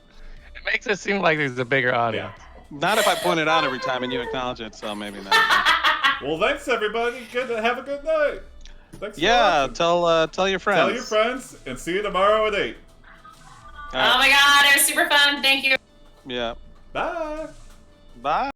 It makes it seem like there's a bigger audience. Not if I point it out every time and you acknowledge it, so maybe not. Well, thanks everybody. Have a good night. Thanks. for Yeah, watching. tell your friends. Tell your friends, and see you tomorrow at 8. All right. Oh my God, it was super fun. Thank you. Yeah. Bye. Bye.